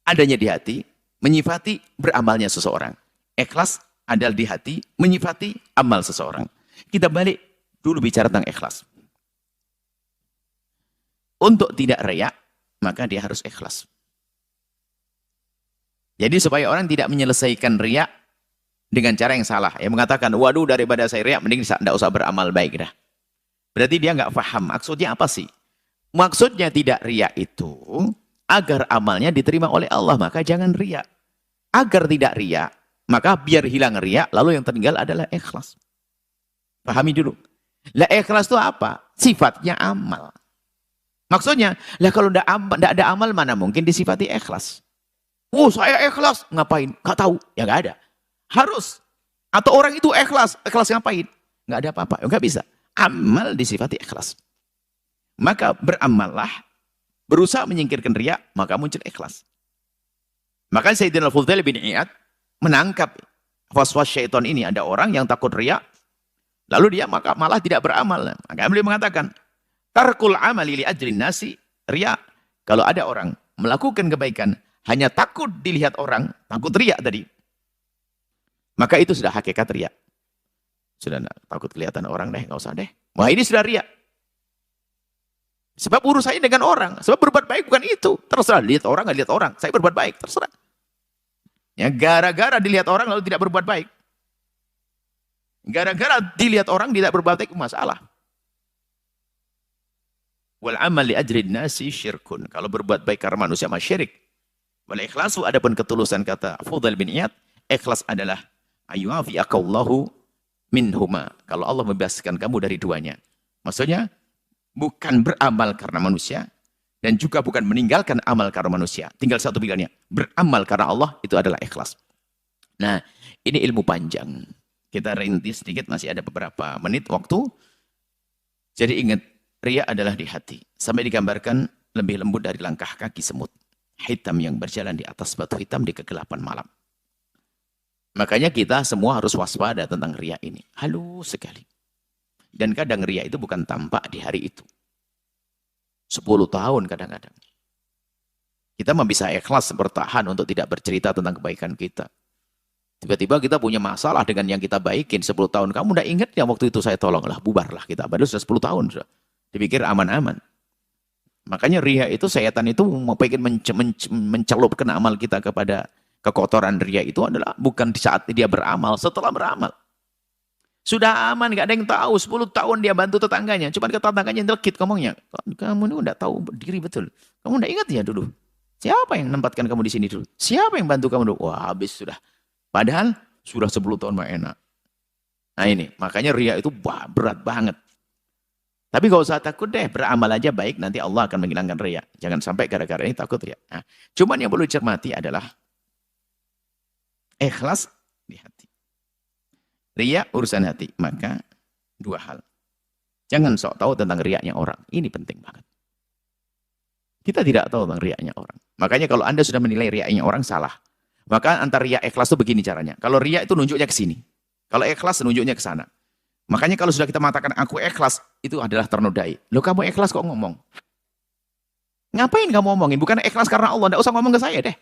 adanya di hati, menyifati beramalnya seseorang. Ikhlas adalah di hati, menyifati amal seseorang. Kita balik dulu bicara tentang ikhlas. Untuk tidak riya, maka dia harus ikhlas. Jadi supaya orang tidak menyelesaikan riya dengan cara yang salah. Yang mengatakan, waduh daripada saya riya, mending tidak usah beramal baik dah. Berarti dia nggak paham maksudnya apa sih? Maksudnya tidak riya itu agar amalnya diterima oleh Allah, maka jangan riya. Agar tidak riya, maka biar hilang riya, lalu yang tertinggal adalah ikhlas. Pahami dulu. Lah ikhlas itu apa? Sifatnya amal. Maksudnya, lah kalau tidak ada amal mana mungkin disifati ikhlas? Oh, saya ikhlas, ngapain? Nggak tahu, ya nggak ada. Harus. Atau orang itu ikhlas ngapain? Nggak ada apa-apa, nggak bisa. Amal disifati ikhlas. Maka beramallah, berusaha menyingkirkan riya, maka muncul ikhlas. Maka Sayyidina Al-Fudail bin Iyad menangkap waswas syaitan ini. Ada orang yang takut riya, lalu dia malah tidak beramal. Maka beliau mengatakan, tarkul amali li ajrin nasi riya. Kalau ada orang melakukan kebaikan hanya takut dilihat orang, takut riya tadi, maka itu sudah hakikat riya. Sudah takut kelihatan orang deh, nggak usah deh. Wah, ini sudah riya. Sebab urusannya dengan orang. Sebab berbuat baik bukan itu. Terserah, lihat orang, nggak lihat orang. Saya berbuat baik, terserah. Ya, gara-gara dilihat orang lalu tidak berbuat baik. Gara-gara dilihat orang tidak berbuat baik, masalah. Wal amal li ajrin nasi syirkun. Kalau berbuat baik karena manusia mah syirik. Wal ikhlasu, adapun ketulusan, kata Fudail bin Iyad, ikhlas adalah ayuafi'akallahu minhuma. Kalau Allah membebaskan kamu dari duanya. Maksudnya, bukan beramal karena manusia, dan juga bukan meninggalkan amal karena manusia. Tinggal satu pilihannya. Beramal karena Allah, itu adalah ikhlas. Nah, ini ilmu panjang. Kita rintis sedikit, masih ada beberapa menit waktu. Jadi ingat, riya adalah di hati. Sampai digambarkan lebih lembut dari langkah kaki semut. Hitam yang berjalan di atas batu hitam di kegelapan malam. Makanya kita semua harus waspada tentang riya ini. Halus sekali. Dan kadang riya itu bukan tampak di hari itu. 10 tahun kadang-kadang. Kita bisa ikhlas bertahan untuk tidak bercerita tentang kebaikan kita. Tiba-tiba kita punya masalah dengan yang kita baikin 10 tahun. Kamu udah ingat ya waktu itu saya tolonglah, bubarlah kita. Padahal sudah 10 tahun. Sudah. Dipikir aman-aman. Makanya riya itu, setan itu mau pengen mencelupkan amal kita kepada kekotoran riya itu adalah bukan di saat dia beramal, setelah beramal. Sudah aman, nggak ada yang tahu. 10 tahun dia bantu tetangganya. Cuma ke tetangganya delkit ngomongnya. Kamu ini nggak tahu diri betul. Kamu nggak ingat ya dulu? Siapa yang menempatkan kamu di sini dulu? Siapa yang bantu kamu dulu? Wah, habis sudah. Padahal sudah 10 tahun mah enak. Nah ini, makanya ria itu berat banget. Tapi gak usah takut deh, beramal aja baik, nanti Allah akan menghilangkan ria. Jangan sampai gara-gara ini takut ria. Nah, cuman yang perlu dicermati adalah ikhlas di hati. Ria urusan hati. Maka dua hal. Jangan sok tahu tentang riaknya orang. Ini penting banget. Kita tidak tahu tentang riaknya orang. Makanya kalau Anda sudah menilai riaknya orang, salah. Maka antara riak ikhlas itu begini caranya. Kalau riak itu nunjuknya ke sini. Kalau ikhlas nunjuknya ke sana. Makanya kalau sudah kita mengatakan aku ikhlas, itu adalah ternodai. Loh kamu ikhlas kok ngomong? Ngapain kamu ngomongin? Bukan ikhlas karena Allah. Tidak usah ngomong ke saya deh.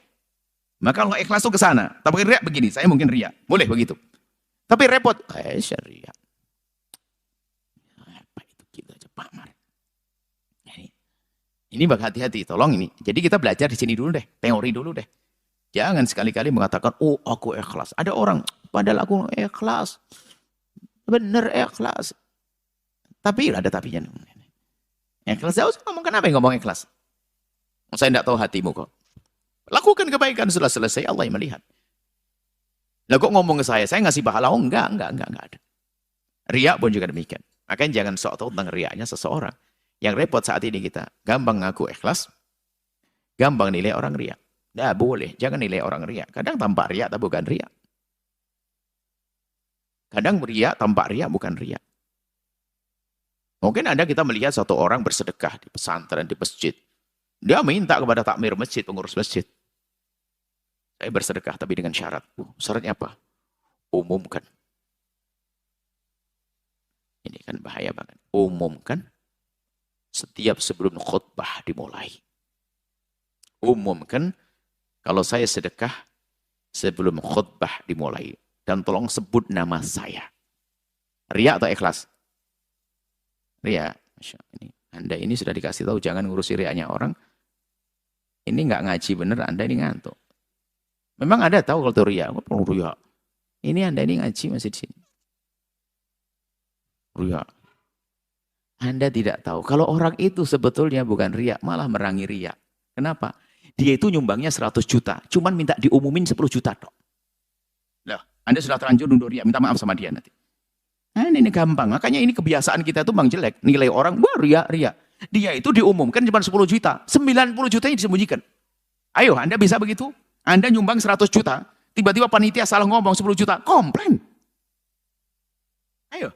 Maka kalau ikhlas itu ke sana. Tapi riak begini, saya mungkin riak. Boleh begitu. Tapi repot. Syariah. Apa itu kita aja pamar. Ini bak hati-hati, tolong ini. Jadi kita belajar di sini dulu deh. Teori dulu deh. Jangan sekali-kali mengatakan, oh aku ikhlas. Ada orang, padahal aku ikhlas. Bener ikhlas. Tapi ada tapinya. Ikhlas, jauh ngomong kenapa yang ngomong ikhlas? Saya tidak tahu hatimu kok. Lakukan kebaikan, sudah selesai, Allah yang melihat. Lah kok ngomong ke saya ngasih pahala? Oh enggak ada. Riak pun juga demikian. Makanya jangan sok tahu tentang riaknya seseorang. Yang repot saat ini kita, gampang ngaku ikhlas, gampang nilai orang riak. Nah boleh, jangan nilai orang riak. Kadang tampak riak tapi bukan riak. Kadang riak tampak riak bukan riak. Mungkin ada kita melihat satu orang bersedekah di pesantren, di masjid. Dia minta kepada takmir masjid, pengurus masjid. Saya bersedekah tapi dengan syarat. Syaratnya apa? Umumkan. Ini kan bahaya banget. Umumkan setiap sebelum khutbah dimulai. Umumkan kalau saya sedekah sebelum khutbah dimulai. Dan tolong sebut nama saya. Ria atau ikhlas? Ria. Ini, Anda ini sudah dikasih tahu jangan ngurusi riaknya orang. Ini nggak ngaji bener, Anda ini ngantuk. Memang Anda tahu kalau itu ria. Ria. Ini Anda ini ngaji masih di sini. Ria. Anda tidak tahu. Kalau orang itu sebetulnya bukan riak, malah merangi riak. Kenapa? Dia itu nyumbangnya 100 juta. Cuman minta diumumin 10 juta dok. Loh, Anda sudah terlanjur nundur riak. Minta maaf sama dia nanti. Nah, ini gampang. Makanya ini kebiasaan kita itu bang jelek. Nilai orang, wah riak. Dia itu diumumkan cuma 10 juta. 90 jutanya disembunyikan. Ayo, Anda bisa begitu? Anda nyumbang 100 juta. Tiba-tiba panitia salah ngomong 10 juta. Komplain. Ayo.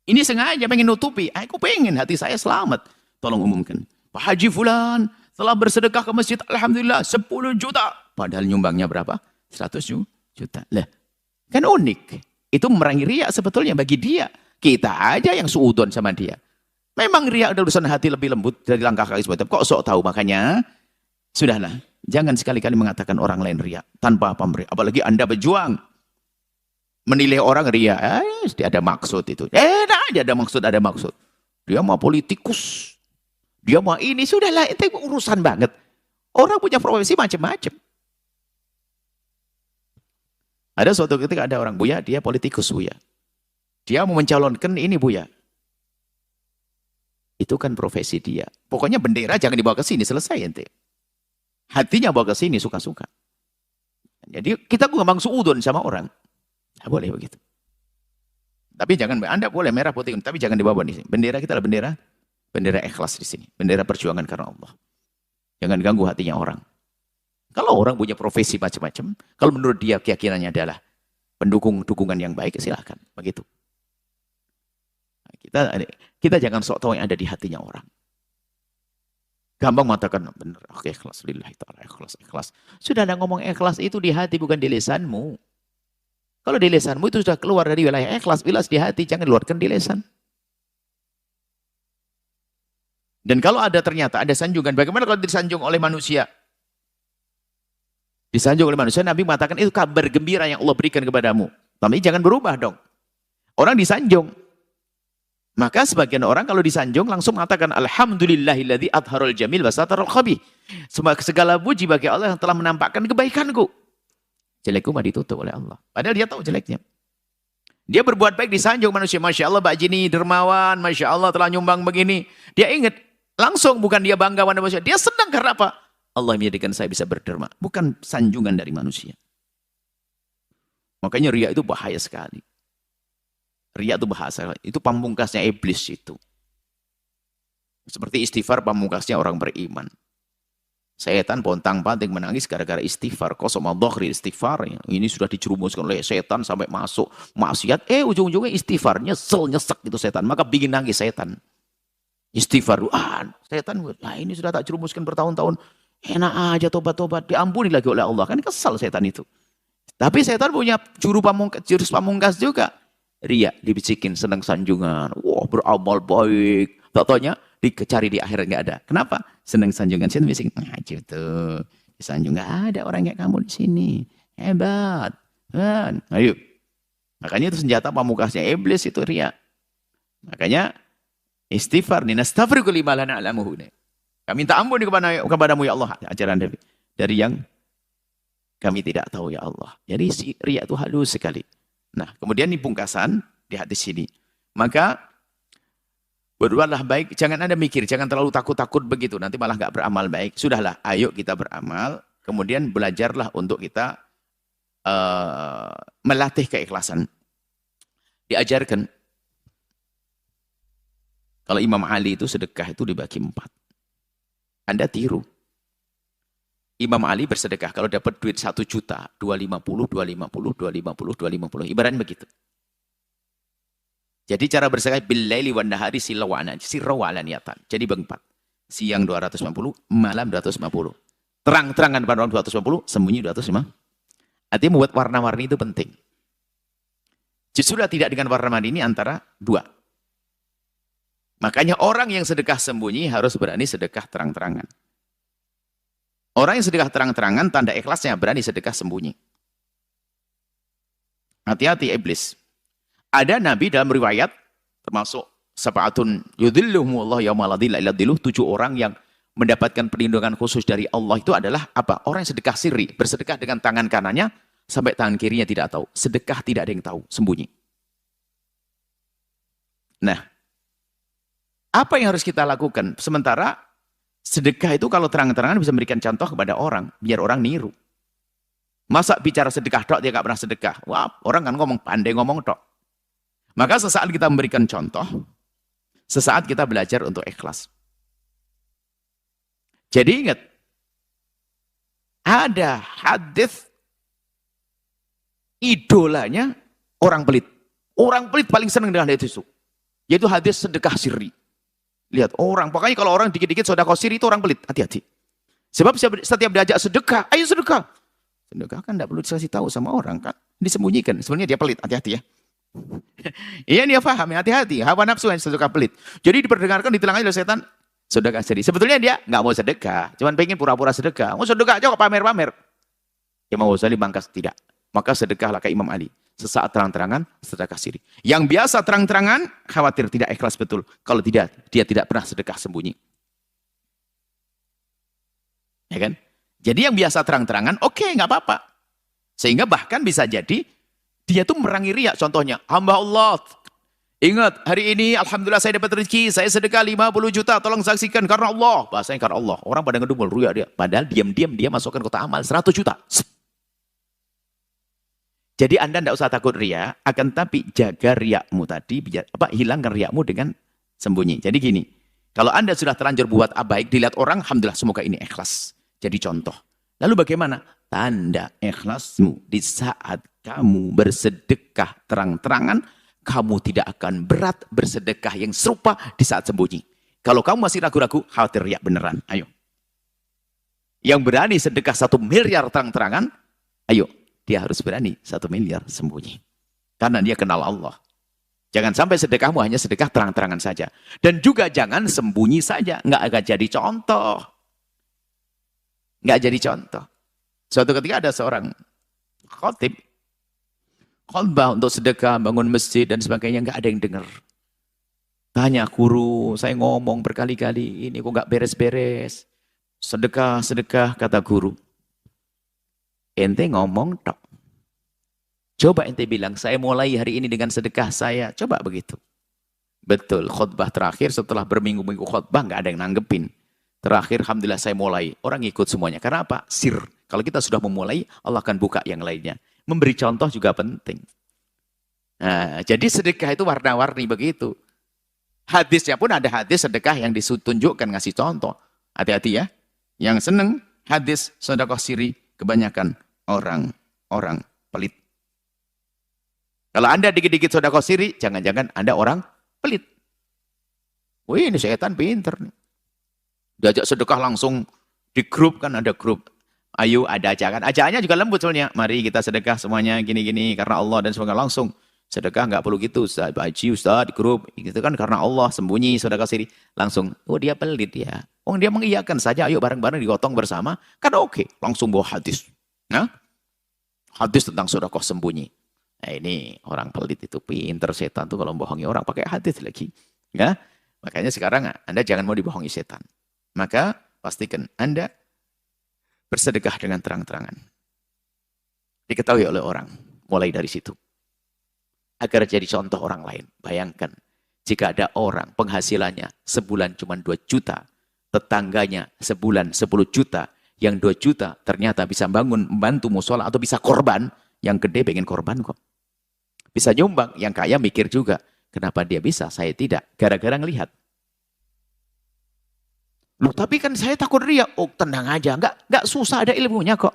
Ini sengaja pengen nutupi. Aku pengen hati saya selamat. Tolong umumkan. Pak Haji Fulan telah bersedekah ke masjid. Alhamdulillah 10 juta. Padahal nyumbangnya berapa? 100 juta. Lah, kan unik. Itu merangi riak sebetulnya bagi dia. Kita aja yang suudon sama dia. Memang riak adalah urusan hati lebih lembut dari langkah kaki sebetulnya. Kok sok tahu? Makanya, sudahlah. Jangan sekali-kali mengatakan orang lain riak. Tanpa pamrih. Apalagi Anda berjuang. Menilai orang ria, dia ada maksud itu. Dia ada maksud. Dia mau politikus. Dia mau ini, sudahlah, itu urusan banget. Orang punya profesi macam-macam. Ada suatu ketika ada orang, Buya, dia politikus, Buya. Dia mau mencalonkan ini, Buya. Itu kan profesi dia. Pokoknya bendera jangan dibawa ke sini, selesai ente. Hatinya bawa ke sini, suka-suka. Jadi kita gampang suudon sama orang. Tidak boleh begitu. Tapi jangan, Anda boleh merah putih, tapi jangan dibawa di sini. Bendera kita adalah bendera ikhlas di sini. Bendera perjuangan karena Allah. Jangan ganggu hatinya orang. Kalau orang punya profesi macam-macam, kalau menurut dia keyakinannya adalah dukungan yang baik, silakan. Begitu. Kita jangan sok tahu yang ada di hatinya orang. Gampang mengatakan, benar, oke, ikhlas, lillahi ta'ala, ikhlas. Sudah ada ngomong ikhlas itu di hati, bukan di lisanmu. Kalau di lisanmu itu sudah keluar dari wilayah ikhlas, di hati, jangan keluarkan di lisan. Dan kalau ternyata ada sanjungan, bagaimana kalau disanjung oleh manusia? Disanjung oleh manusia, Nabi mengatakan itu kabar gembira yang Allah berikan kepadamu. Tapi jangan berubah dong. Orang disanjung. Maka sebagian orang kalau disanjung langsung mengatakan alhamdulillahilladzi adharul jamil wa satarul khabih. Segala puji bagi Allah yang telah menampakkan kebaikanku. Jelekku mah ditutup oleh Allah. Padahal dia tahu jeleknya. Dia berbuat baik disanjung manusia. Masya Allah Pak Jini dermawan, Masya Allah telah nyumbang begini. Dia ingat, langsung bukan dia bangga pada manusia. Dia senang karena apa? Allah menjadikan saya bisa berderma. Bukan sanjungan dari manusia. Makanya riya itu bahaya sekali. Riya itu bahasa. Itu pamungkasnya iblis itu. Seperti istighfar pamungkasnya orang beriman. Setan pontang-panting menangis gara-gara istighfar. Qasama dhahri istighfar. Ini sudah dijerumuskan oleh setan sampai masuk maksiat. Ujung-ujungnya istighfar. Nyesek itu setan. Maka bikin nangis setan. Istighfar. Setan. Ini sudah tak jerumuskan bertahun-tahun. Enak aja tobat-tobat. Diampuni lagi oleh Allah. Kan kesal setan itu. Tapi setan punya jurus pamungkas juga. Riya dibisikin senang sanjungan. Wah beramal baik. Tak taunya dicari di akhirat nggak ada. Kenapa? Senang sanjungan. Setan bising. Ngaji tuh. Sanjung nggak ada orang kayak kamu di sini. Hebat. Ayo. Makanya itu senjata pamungkasnya iblis itu riya. Makanya istighfar. Nastaghfiruka lima la na'lamuhu. Kami minta ampun kepadamu ya Allah. Ajaran dari yang kami tidak tahu ya Allah. Jadi si riya itu halus sekali. Nah, kemudian ini pungkasan di hadis ini. Maka berbuatlah baik, jangan Anda mikir, jangan terlalu takut-takut begitu, nanti malah nggak beramal baik. Sudahlah, ayo kita beramal, kemudian belajarlah untuk kita melatih keikhlasan. Diajarkan. Kalau Imam Ali itu sedekah itu dibagi 4. Anda tiru. Imam Ali bersedekah, kalau dapat duit 1 juta, 250, 250, 250, 250. Ibaratnya begitu. Jadi cara bersedekah, billaili wan nahari sirra niatan. Jadi bagi 4. Siang 250, malam 250. Terang-terangan pada orang 250, sembunyi 250. Artinya membuat warna-warni itu penting. Justru tidak dengan warna-warni ini antara 2. Makanya orang yang sedekah sembunyi harus berani sedekah terang-terangan. Orang yang sedekah terang-terangan, tanda ikhlasnya berani sedekah sembunyi. Hati-hati iblis. Ada nabi dalam riwayat, termasuk sab'atun yudhilluhumullah yawma la dhilla illa dhilluh, 7 orang yang mendapatkan perlindungan khusus dari Allah itu adalah apa? Orang yang sedekah sirri, bersedekah dengan tangan kanannya, sampai tangan kirinya tidak tahu. Sedekah tidak ada yang tahu, sembunyi. Nah, apa yang harus kita lakukan? Sementara sedekah itu kalau terang-terangan bisa memberikan contoh kepada orang, biar orang niru. Masa bicara sedekah tok, dia nggak pernah sedekah. Wah, orang kan ngomong pandai ngomong tok. Maka sesaat kita memberikan contoh, sesaat kita belajar untuk ikhlas. Jadi ingat, ada hadis idolanya orang pelit. Orang pelit paling senang dengan hadis itu. Yaitu hadis sedekah sirri. Lihat orang, pokoknya kalau orang dikit-dikit sedekah sirri itu orang pelit, hati-hati. Sebab setiap diajak sedekah, ayo sedekah. Sedekah kan tidak perlu dikasih tahu sama orang kan, disembunyikan. Sebenarnya dia pelit, hati-hati ya. Iya dia paham, hati-hati. Hawa nafsu yang sedekah pelit. Jadi diperdengarkan di telanganya oleh setan, sedekah sirri. Sebetulnya dia nggak mau sedekah, cuman pengen pura-pura sedekah. Mau sedekah aja kok pamer-pamer. Imam Ghazali bangkas tidak. Maka sedekahlah kayak Imam Ali. Sesaat terang-terangan, sedekah sirri. Yang biasa terang-terangan, khawatir tidak ikhlas betul. Kalau tidak, dia tidak pernah sedekah sembunyi. Ya kan? Jadi yang biasa terang-terangan, oke, nggak apa-apa. Sehingga bahkan bisa jadi, dia tuh merangi riya. Contohnya, hamba Allah, ingat, hari ini Alhamdulillah saya dapat rezeki, saya sedekah 50 juta, tolong saksikan karena Allah. Bahasanya karena Allah. Orang pada ngedumul, riya dia. Padahal diam-diam dia masukkan kotak amal 100 juta. Jadi Anda tidak usah takut riya, akan tapi jaga riakmu tadi, hilangkan riakmu dengan sembunyi. Jadi gini, kalau Anda sudah terlanjur buat baik, dilihat orang, Alhamdulillah semoga ini ikhlas. Jadi contoh. Lalu bagaimana? Tanda ikhlasmu di saat kamu bersedekah terang-terangan, kamu tidak akan berat bersedekah yang serupa di saat sembunyi. Kalau kamu masih ragu-ragu, khawatir riak beneran. Ayo. Yang berani sedekah 1 miliar terang-terangan, ayo. Dia harus berani 1 miliar sembunyi. Karena dia kenal Allah. Jangan sampai sedekahmu hanya sedekah terang-terangan saja. Dan juga jangan sembunyi saja. Nggak akan jadi contoh. Nggak jadi contoh. Suatu ketika ada seorang khotib. Khotbah untuk sedekah, bangun masjid dan sebagainya. Nggak ada yang dengar. Tanya guru, saya ngomong berkali-kali. Ini kok nggak beres-beres. Sedekah, sedekah, kata guru. Ente ngomong tok. Coba ente bilang, saya mulai hari ini dengan sedekah saya. Coba begitu. Betul, khutbah terakhir setelah berminggu-minggu khutbah nggak ada yang nanggepin. Terakhir, alhamdulillah saya mulai. Orang ikut semuanya. Karena apa? Sir. Kalau kita sudah memulai, Allah akan buka yang lainnya. Memberi contoh juga penting. Nah, jadi sedekah itu warna-warni begitu. Hadisnya pun ada hadis sedekah yang ditunjukkan ngasih contoh. Hati-hati ya. Yang seneng hadis sedekah siri kebanyakan orang pelit. Kalau Anda dikit-dikit sedekah siri, jangan-jangan Anda orang pelit. Wih, ini setan pinter nih. Diajak sedekah langsung di grup, kan ada grup. Ayo ada ajakan. Ajakannya juga lembut soalnya. Mari kita sedekah semuanya gini-gini karena Allah dan sebagainya langsung. Sedekah nggak perlu gitu. Ustaz, Haji, Ustaz, di grup. Gitu kan karena Allah sembunyi sedekah siri. Langsung, oh dia pelit ya. Oh dia mengiyakan saja, ayo bareng-bareng digotong bersama. Kan oke. Langsung bawa hadis. Nah, hadis tentang sedekah sembunyi. Nah ini orang pelit itu pinter setan tuh kalau bohongi orang pakai hadis lagi. Ya, makanya sekarang Anda jangan mau dibohongi setan. Maka pastikan Anda bersedekah dengan terang-terangan. Diketahui oleh orang. Mulai dari situ. Agar jadi contoh orang lain. Bayangkan. Jika ada orang penghasilannya sebulan cuma 2 juta. Tetangganya sebulan 10 juta. Yang 2 juta ternyata bisa membantu musola atau bisa korban. Yang gede pengen korban kok. Bisa nyumbang. Yang kaya mikir juga. Kenapa dia bisa? Saya tidak. Gara-gara ngelihat. Loh, tapi kan saya takut ria. Oh, tenang aja. Enggak susah, ada ilmunya kok.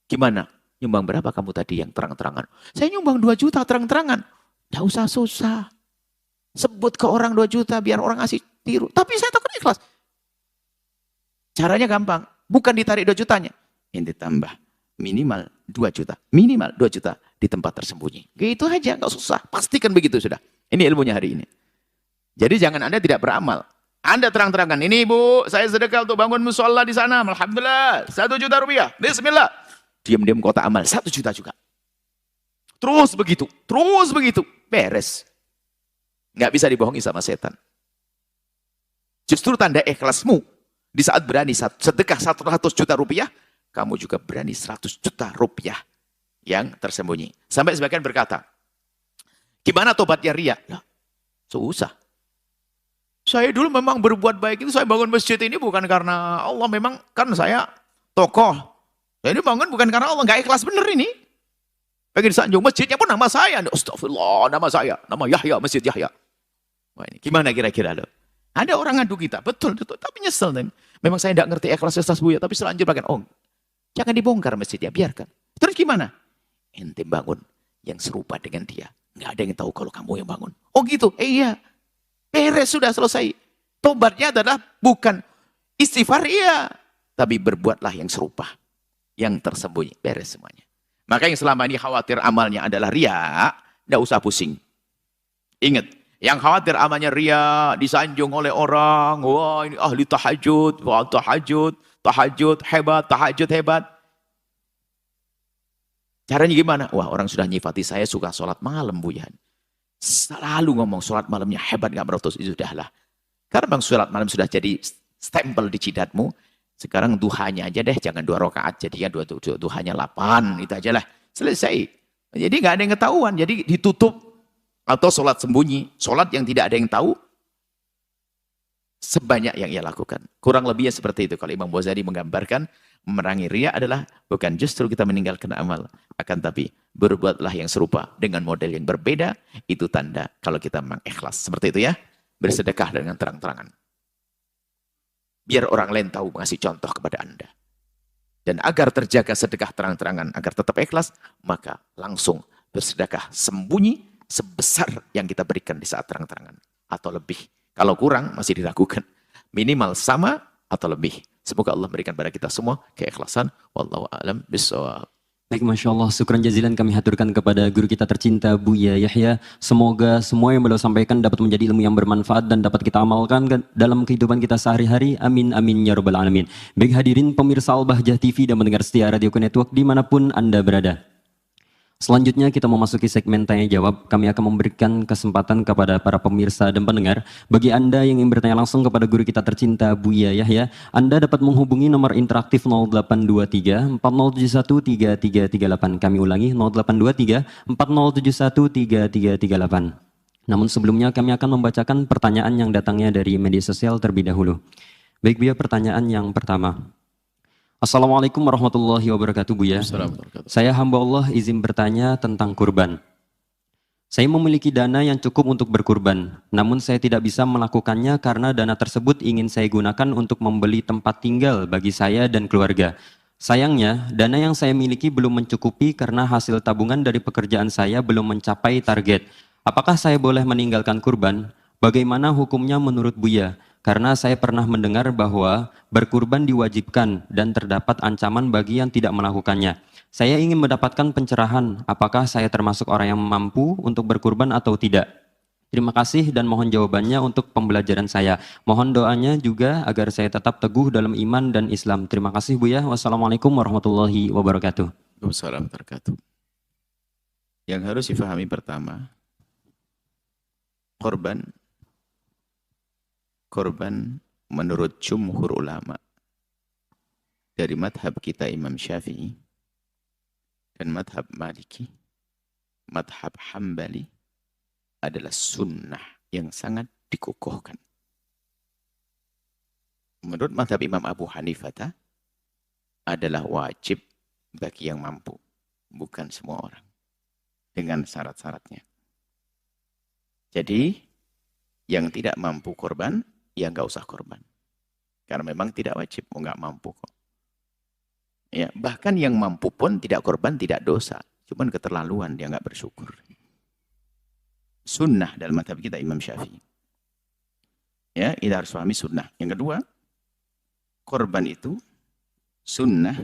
Gimana? Nyumbang berapa kamu tadi yang terang-terangan? Saya nyumbang 2 juta terang-terangan. Enggak usah susah. Sebut ke orang 2 juta biar orang ngasih tiru. Tapi saya takut ikhlas. Caranya gampang. Bukan ditarik 2 jutanya. Yang ditambah. Minimal 2 juta. Minimal 2 juta di tempat tersembunyi. Gitu aja, enggak susah. Pastikan begitu sudah. Ini ilmunya hari ini. Jadi jangan Anda tidak beramal. Anda terang-terangkan, ini ibu, saya sedekah untuk bangun musola di sana. Alhamdulillah, 1 juta rupiah. Bismillah. Diam-diam kota amal, 1 juta juga. Terus begitu, beres. Nggak bisa dibohongi sama setan. Justru tanda ikhlasmu, di saat berani sedekah 100 juta rupiah, kamu juga berani 100 juta rupiah yang tersembunyi. Sampai sebagian berkata, gimana tobatnya ria? Ya, susah. Saya dulu memang berbuat baik itu, saya bangun masjid ini bukan karena Allah, memang kan saya tokoh. Saya ini bangun bukan karena Allah, nggak ikhlas bener ini. Pengen sanjung masjidnya pun nama saya. Astagfirullah, nama saya. Nama Yahya, Masjid Yahya. Wah ini gimana kira-kira loh? Ada orang ngadu kita, betul, tapi nyesel. Memang saya tidak ngerti ikhlas Buya, tapi selanjutnya bahkan, oh jangan dibongkar masjidnya, biarkan. Terus gimana? Ente bangun yang serupa dengan dia. Nggak ada yang tahu kalau kamu yang bangun. Oh gitu, iya. Beres, sudah selesai. Tobatnya adalah bukan istighfar, iya. Tapi berbuatlah yang serupa. Yang tersembunyi. Beres semuanya. Maka yang selama ini khawatir amalnya adalah ria, tidak usah pusing. Ingat, yang khawatir amalnya ria, disanjung oleh orang. Wah ini ahli tahajud. Wah tahajud hebat. Caranya gimana? Wah orang sudah nyifati saya suka sholat malam, Buya. Selalu ngomong sholat malamnya hebat, gak berotos, itu sudahlah. Karena bang sholat malam sudah jadi stempel di jidatmu, sekarang duhanya aja deh, jangan 2 rakaat, jadinya duhanya 8, itu aja lah. Selesai. Jadi gak ada yang ketahuan, jadi ditutup. Atau sholat sembunyi, sholat yang tidak ada yang tahu, sebanyak yang ia lakukan. Kurang lebihnya seperti itu. Kalau Imam Ghazali menggambarkan, memerangi ria adalah bukan justru kita meninggalkan amal, akan tapi berbuatlah yang serupa dengan model yang berbeda. Itu tanda kalau kita memang ikhlas. Seperti itu ya. Bersedekah dengan terang-terangan. Biar orang lain tahu, mengasih contoh kepada Anda. Dan agar terjaga sedekah terang-terangan, agar tetap ikhlas, maka langsung bersedekah sembunyi sebesar yang kita berikan di saat terang-terangan. Atau lebih. Kalau kurang, masih diragukan. Minimal sama atau lebih. Semoga Allah memberikan pada kita semua keikhlasan. Wallahu a'lam bishawab. Baik, Masya Allah, syukran jazilan kami haturkan kepada guru kita tercinta Buya Yahya. Semoga semua yang beliau sampaikan dapat menjadi ilmu yang bermanfaat dan dapat kita amalkan dalam kehidupan kita sehari-hari. Amin, amin, ya rabbal alamin. Baik hadirin pemirsa Al-Bahjah TV dan mendengar setia Radio Network dimanapun Anda berada. Selanjutnya kita memasuki segmen tanya jawab. Kami akan memberikan kesempatan kepada para pemirsa dan pendengar. Bagi Anda yang ingin bertanya langsung kepada guru kita tercinta Buya Yahya, Anda dapat menghubungi nomor interaktif 0823 4071 3338. Kami ulangi 0823 4071 3338. Namun sebelumnya kami akan membacakan pertanyaan yang datangnya dari media sosial terlebih dahulu. Baik Buya, pertanyaan yang pertama. Assalamualaikum warahmatullahi wabarakatuh Buya. Saya hamba Allah izin bertanya tentang kurban. Saya memiliki dana yang cukup untuk berkurban, namun saya tidak bisa melakukannya karena dana tersebut ingin saya gunakan untuk membeli tempat tinggal bagi saya dan keluarga. Sayangnya, dana yang saya miliki belum mencukupi karena hasil tabungan dari pekerjaan saya belum mencapai target. Apakah saya boleh meninggalkan kurban? Bagaimana hukumnya menurut Buya? Karena saya pernah mendengar bahwa berkurban diwajibkan dan terdapat ancaman bagi yang tidak melakukannya. Saya ingin mendapatkan pencerahan, apakah saya termasuk orang yang mampu untuk berkurban atau tidak. Terima kasih dan mohon jawabannya untuk pembelajaran saya. Mohon doanya juga agar saya tetap teguh dalam iman dan Islam. Terima kasih Buya. Wassalamualaikum warahmatullahi wabarakatuh. Waalaikumsalam warahmatullahi wabarakatuh. Yang harus difahami pertama, korban menurut jumhur ulama dari madhab kita Imam Syafi'i dan madhab Maliki, madhab Hambali adalah sunnah yang sangat dikukuhkan. Menurut madhab Imam Abu Hanifah adalah wajib bagi yang mampu, bukan semua orang, dengan syarat-syaratnya. Jadi yang tidak mampu korban, ya nggak usah korban. Karena memang tidak wajib, nggak mampu kok. Ya, bahkan yang mampu pun tidak korban, tidak dosa. Cuman keterlaluan, dia nggak bersyukur. Sunnah dalam madhab kita Imam Syafi'i. Ya, kita harus pahami sunnah. Yang kedua, korban itu sunnah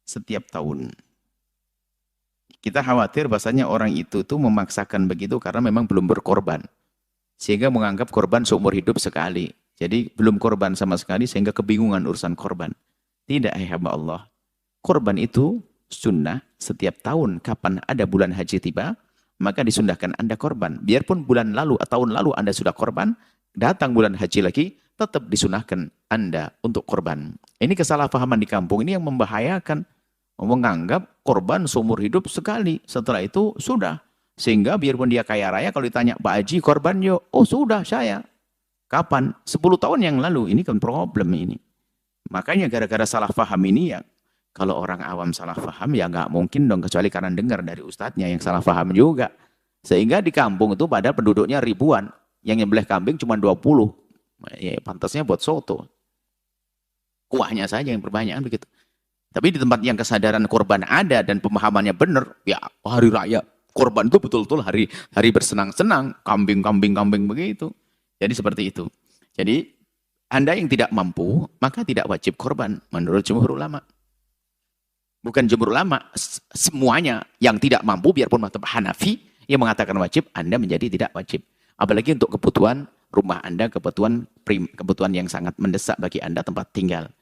setiap tahun. Kita khawatir bahasanya orang itu tuh memaksakan begitu karena memang belum berkorban. Sehingga menganggap korban seumur hidup sekali. Jadi belum korban sama sekali sehingga kebingungan urusan korban. Tidak, hamba Allah. Korban itu sunnah setiap tahun. Kapan ada bulan haji tiba, maka disunnahkan Anda korban. Biarpun bulan lalu atau tahun lalu Anda sudah korban, datang bulan haji lagi, tetap disunahkan Anda untuk korban. Ini kesalahpahaman di kampung ini yang membahayakan. Menganggap korban seumur hidup sekali. Setelah itu sudah. Sehingga biarpun dia kaya raya, kalau ditanya, Pak Haji korban yuk. Oh sudah saya. Kapan? 10 tahun yang lalu. Ini kan problem ini. Makanya gara-gara salah paham ini ya, kalau orang awam salah paham ya nggak mungkin dong, kecuali karena dengar dari ustadznya yang salah paham juga. Sehingga di kampung itu pada penduduknya ribuan. Yang nyembelih kambing cuma 20. Ya, pantasnya buat soto. Kuahnya saja yang berbanyak begitu. Tapi di tempat yang kesadaran korban ada dan pemahamannya benar, ya hari raya korban itu betul-betul hari bersenang-senang, kambing begitu. Jadi seperti itu. Jadi Anda yang tidak mampu, maka tidak wajib korban menurut jumhur ulama. Bukan jumhur ulama, semuanya yang tidak mampu biarpun madhab Hanafi yang mengatakan wajib, Anda menjadi tidak wajib. Apalagi untuk kebutuhan rumah Anda, kebutuhan yang sangat mendesak bagi Anda tempat tinggal.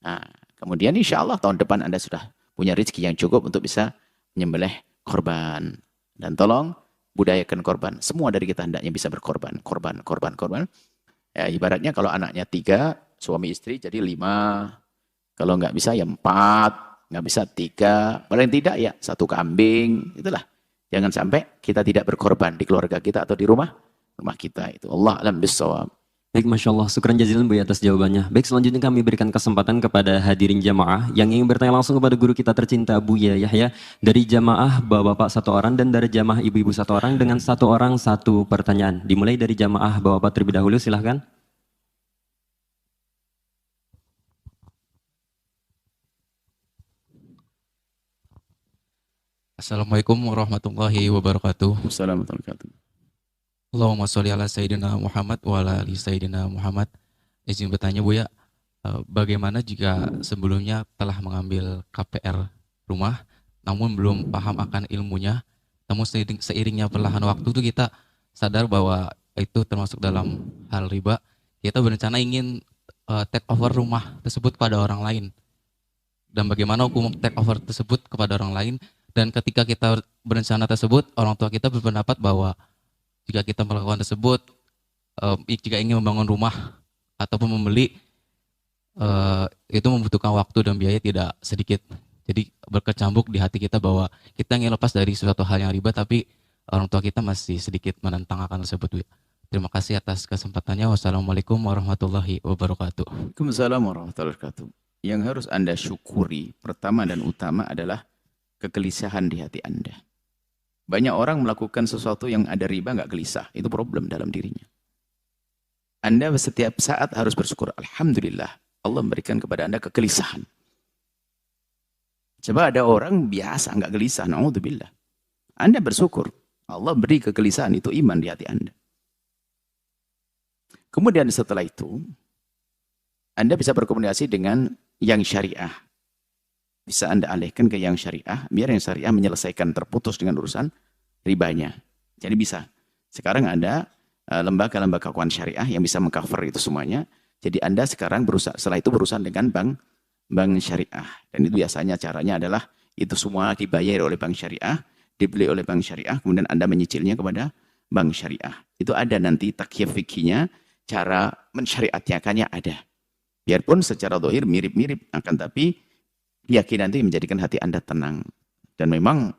Nah, kemudian insya Allah tahun depan Anda sudah punya rezeki yang cukup untuk bisa menyembelih korban. Dan tolong budayakan korban. Semua dari kita hendaknya bisa berkorban. Korban. Ya, ibaratnya kalau anaknya 3, suami istri jadi 5. Kalau nggak bisa ya 4, nggak bisa 3. Paling tidak ya 1 kambing. Itulah. Jangan sampai kita tidak berkorban di keluarga kita atau di rumah kita itu. Allah alam bissawab. Baik, Masya Allah. Syukran jazilan Buya atas jawabannya. Baik, selanjutnya kami berikan kesempatan kepada hadirin jamaah yang ingin bertanya langsung kepada guru kita tercinta Buya Yahya. Dari jamaah bapak-bapak 1 orang dan dari jamaah ibu-ibu 1 orang dengan 1 orang 1 pertanyaan. Dimulai dari jamaah bapak-bapak terlebih dahulu, silahkan. Assalamualaikum warahmatullahi wabarakatuh. Assalamualaikum warahmatullahi wabarakatuh. Allahumma sholli ala Sayyidina Muhammad wa ala ali Sayyidina Muhammad. Izin bertanya Buya, bagaimana jika sebelumnya telah mengambil KPR rumah, namun belum paham akan ilmunya, namun seiringnya perlahan waktu itu kita sadar bahwa itu termasuk dalam hal riba, kita berencana ingin take over rumah tersebut kepada orang lain. Dan bagaimana hukum take over tersebut kepada orang lain, Dan ketika kita berencana tersebut, orang tua kita berpendapat bahwa jika kita melakukan tersebut, jika ingin membangun rumah ataupun membeli, itu membutuhkan waktu dan biaya tidak sedikit. Jadi berkecambuk di hati kita bahwa kita ingin lepas dari suatu hal yang riba, tapi orang tua kita masih sedikit menentang akan tersebut. Terima kasih atas kesempatannya. Wassalamualaikum warahmatullahi wabarakatuh. Waalaikumsalam warahmatullahi wabarakatuh. Yang harus Anda syukuri pertama dan utama adalah kegelisahan di hati Anda. Banyak orang melakukan sesuatu yang ada riba nggak gelisah. Itu problem dalam dirinya. Anda setiap saat harus bersyukur. Alhamdulillah. Allah memberikan kepada Anda kegelisahan. Coba ada orang biasa nggak gelisah. Na'udzubillah. Anda bersyukur. Allah beri kegelisahan. Itu iman di hati Anda. Kemudian setelah itu, Anda bisa berkomunikasi dengan yang syariah. Bisa Anda alihkan ke yang syariah, biar yang syariah menyelesaikan terputus dengan urusan ribanya. Jadi bisa. Sekarang ada lembaga-lembaga keuangan syariah yang bisa mengcover itu semuanya. Jadi Anda sekarang berusaha, setelah itu berurusan dengan bank syariah. Dan itu biasanya caranya adalah itu semua dibayar oleh bank syariah, dibeli oleh bank syariah, kemudian Anda menyicilnya kepada bank syariah. Itu ada nanti takyif fikihnya, cara mensyariatnyakannya ada. Biarpun secara zahir mirip-mirip, akan tapi keyakinan itu menjadikan hati Anda tenang. Dan memang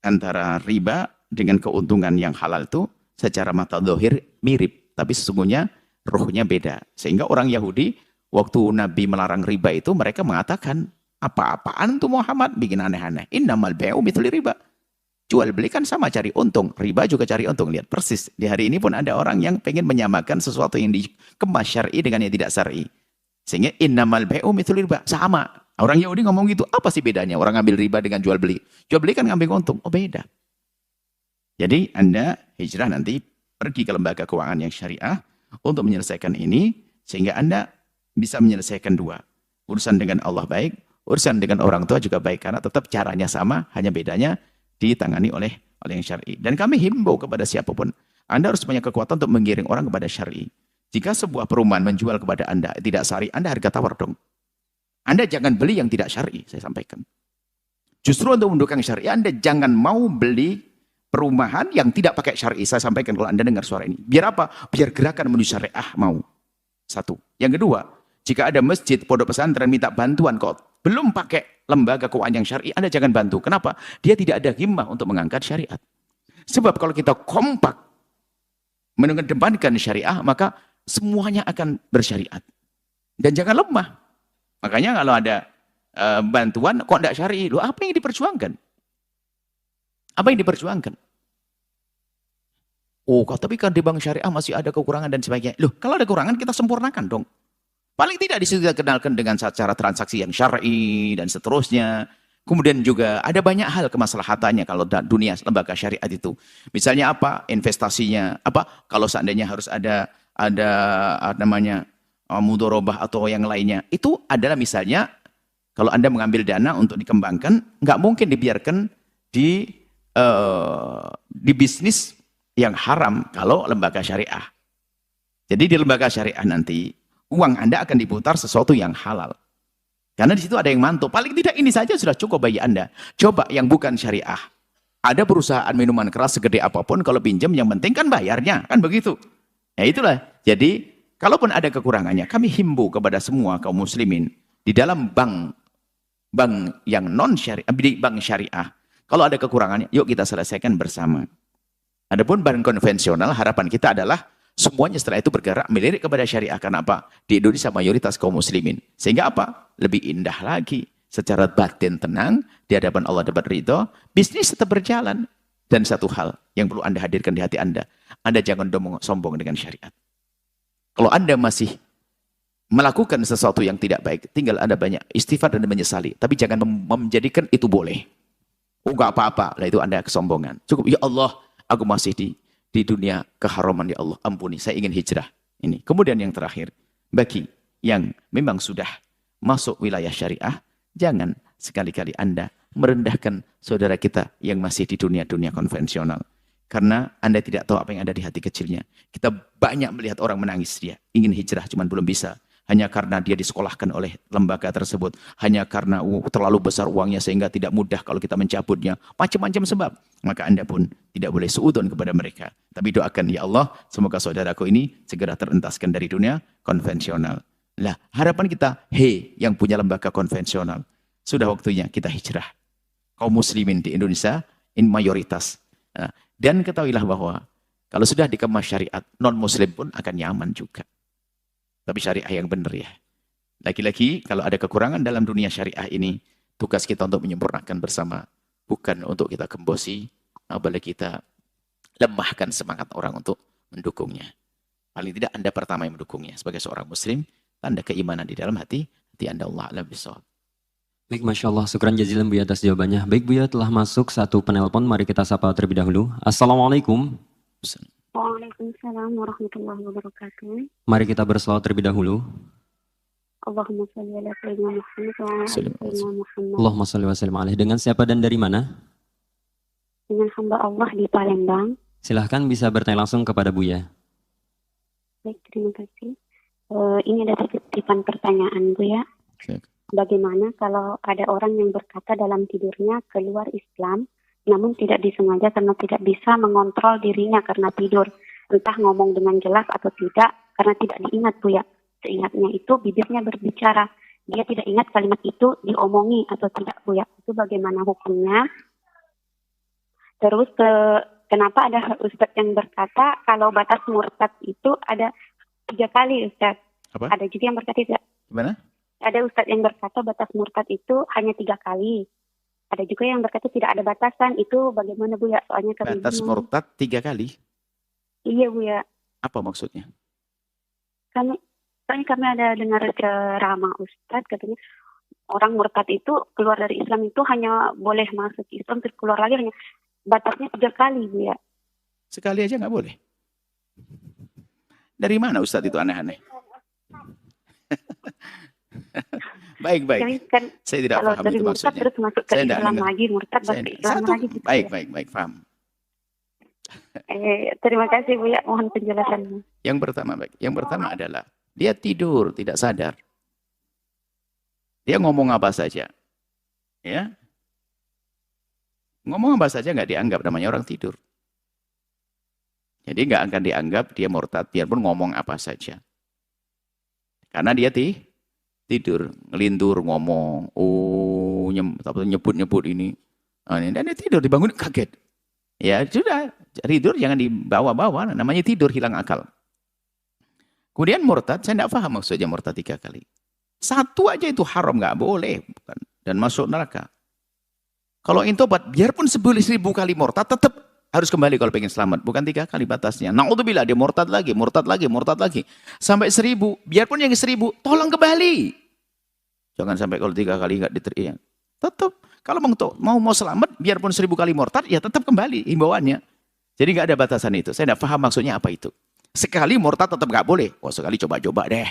antara riba dengan keuntungan yang halal itu secara mata zahir mirip, tapi sesungguhnya rohnya beda. Sehingga orang Yahudi waktu Nabi melarang riba itu mereka mengatakan, apa-apaan tuh Muhammad bikin aneh-aneh. Innamal bai'u mithli riba. Jual beli kan sama cari untung, riba juga cari untung. Lihat persis di hari ini pun ada orang yang pengen menyamakan sesuatu yang dikemas syar'i dengan yang tidak syar'i. Sehingga innamal bai'u mithli riba, sama. Orang Yahudi ngomong gitu, apa sih bedanya orang ngambil riba dengan jual beli? Jual beli kan ngambil untung, oh beda. Jadi Anda hijrah nanti pergi ke lembaga keuangan yang syariah untuk menyelesaikan ini, sehingga Anda bisa menyelesaikan dua. Urusan dengan Allah baik, urusan dengan orang tua juga baik, karena tetap caranya sama, hanya bedanya ditangani oleh yang syar'i. Dan kami himbau kepada siapapun, Anda harus punya kekuatan untuk menggiring orang kepada syar'i. Jika sebuah perumahan menjual kepada Anda tidak syar'i, Anda harga tawar dong. Anda jangan beli yang tidak syar'i, saya sampaikan. Justru untuk mendukung syar'i, Anda jangan mau beli perumahan yang tidak pakai syar'i. Saya sampaikan kalau Anda dengar suara ini. Biar apa? Biar gerakan menuju syariah mau. Satu. Yang kedua, jika ada masjid, pondok pesantren minta bantuan kok belum pakai lembaga keuangan yang syar'i, Anda jangan bantu. Kenapa? Dia tidak ada himmah untuk mengangkat syariat. Sebab kalau kita kompak mengedepankan syariah, maka semuanya akan bersyariat. Dan jangan lemah. Makanya kalau ada bantuan kok tidak syar'i, loh apa yang diperjuangkan? Apa yang diperjuangkan? Oh, tapi kan di bank syariah masih ada kekurangan dan sebagainya. Loh, kalau ada kekurangan kita sempurnakan dong. Paling tidak di situ kita kenalkan dengan cara transaksi yang syar'i dan seterusnya. Kemudian juga ada banyak hal kemaslahatannya kalau dunia lembaga syariat itu. Misalnya apa? Investasinya. Apa? Kalau seandainya harus ada namanya mudharabah atau yang lainnya. Itu adalah misalnya kalau Anda mengambil dana untuk dikembangkan, nggak mungkin dibiarkan di bisnis yang haram kalau lembaga syariah. Jadi di lembaga syariah nanti uang Anda akan diputar sesuatu yang halal. Karena di situ ada yang mantu. Paling tidak ini saja sudah cukup bagi Anda. Coba yang bukan syariah. Ada perusahaan minuman keras segede apapun, kalau pinjam yang penting kan bayarnya. Kan begitu. Nah itulah. Jadi kalaupun ada kekurangannya, kami himbau kepada semua kaum muslimin di dalam bank yang non syariah, bank syariah. Kalau ada kekurangannya, yuk kita selesaikan bersama. Adapun bank konvensional, harapan kita adalah semuanya setelah itu bergerak melirik kepada syariah. Karena apa? Di Indonesia mayoritas kaum muslimin. Sehingga apa? Lebih indah lagi. Secara batin tenang, di hadapan Allah dapat ridho, bisnis tetap berjalan. Dan satu hal yang perlu Anda hadirkan di hati Anda jangan sombong dengan syariat. Kalau Anda masih melakukan sesuatu yang tidak baik, tinggal Anda banyak istighfar dan menyesali. Tapi jangan menjadikan itu boleh. Oh, enggak apa-apa. Lah itu Anda kesombongan. Cukup, ya Allah, aku masih di dunia keharaman, ya Allah. Ampuni, saya ingin hijrah. Ini. Kemudian yang terakhir, bagi yang memang sudah masuk wilayah syariah, jangan sekali-kali Anda merendahkan saudara kita yang masih di dunia-dunia konvensional. Karena Anda tidak tahu apa yang ada di hati kecilnya. Kita banyak melihat orang menangis dia. Ingin hijrah, cuman belum bisa. hanya karena dia disekolahkan oleh lembaga tersebut, hanya karena terlalu besar uangnya sehingga tidak mudah kalau kita mencabutnya, macam-macam sebab, maka Anda pun tidak boleh suudzon kepada mereka. Tapi doakan, ya Allah, semoga saudaraku ini segera terentaskan dari dunia konvensional. Lah, harapan kita, hei yang punya lembaga konvensional, sudah waktunya kita hijrah. Kaum muslimin di Indonesia in mayoritas. Nah, dan ketahuilah bahwa kalau sudah dikemas syariat, non-muslim pun akan nyaman juga. Tapi syariah yang benar ya. Lagi-lagi kalau ada kekurangan dalam dunia syariah ini, tugas kita untuk menyempurnakan bersama. Bukan untuk kita gembosi, apalagi kita lemahkan semangat orang untuk mendukungnya. Paling tidak Anda pertama yang mendukungnya. Sebagai seorang muslim, tanda keimanan di dalam hati Anda. Allah a'lam bishawab. Baik, Masya Allah, syukran jazilan Buya atas jawabannya. Baik Buya, telah masuk satu penelpon, mari kita sapa terlebih dahulu. Assalamualaikum. Waalaikumsalam warahmatullahi wabarakatuh. Mari kita berselawat terlebih dahulu. Allahumma shalli ala sayyidina Muhammad wa ala ali sayyidina Muhammad. Allahumma shalli wa sallim alaihi. Dengan siapa dan dari mana? Dengan hamba Allah di Palembang. Silahkan bisa bertanya langsung kepada Buya. Baik, terima kasih. Ini ada titipan pertanyaan Buya. Bagaimana kalau ada orang yang berkata dalam tidurnya keluar Islam, namun tidak disengaja karena tidak bisa mengontrol dirinya karena tidur. Entah ngomong dengan jelas atau tidak, karena tidak diingat Buya. Seingatnya itu bibirnya berbicara. Dia tidak ingat kalimat itu diomongi atau tidak Buya. Itu bagaimana hukumnya? Terus kenapa ada Ustadz yang berkata kalau batas murtad itu ada 3 kali Ustadz? Apa? Ada juga yang berkata tidak. Gimana? Ada Ustadz yang berkata batas murtad itu hanya 3 kali. Ada juga yang berkata tidak ada batasan. Itu bagaimana Bu ya? Soalnya kami Batas bingung. murtad 3 kali. Iya Bu ya. Apa maksudnya? Soalnya kami ada dengar ceramah Ustadz katanya orang murtad itu keluar dari Islam itu hanya boleh masuk Islam terus keluar lagi hanya batasnya 3 kali Bu ya. Sekali aja nggak boleh. Dari mana Ustadz itu aneh-aneh? Baik. Kan Saya tidak kalau paham dari itu murtad maksudnya. terus masuk ke Saya tidak Islam dengar. lagi, murtad masuk ke Islam Satu. lagi. Gitu, Baik, paham. Terima kasih Bu ya, mohon penjelasannya. Yang pertama adalah dia tidur tidak sadar. Dia ngomong apa saja. Ya. Ngomong apa saja nggak dianggap namanya orang tidur. Jadi nggak akan dianggap dia murtad biarpun ngomong apa saja. Karena dia tidur, ngelintur ngomong, nyebut ini. Dan dia tidur, dibangun kaget. Ya sudah, tidur jangan dibawa-bawa, namanya tidur hilang akal. Kemudian murtad, saya tidak paham maksudnya murtad 3 kali. 1 aja itu haram, nggak boleh. Bukan. Dan masuk neraka. Kalau intobat, biarpun 1000 kali murtad, tetap harus kembali kalau pengen selamat. Bukan 3 kali batasnya. Na'udzubillah, dia murtad lagi. Sampai 1000. Biarpun yang 1000, tolong kembali. Jangan sampai kalau 3 kali nggak diterima. Tetap. Kalau mau selamat, biarpun 1000 kali murtad, ya tetap kembali himbauannya. Jadi nggak ada batasan itu. Saya tidak paham maksudnya apa itu. Sekali murtad tetap nggak boleh. Sekali coba-coba deh.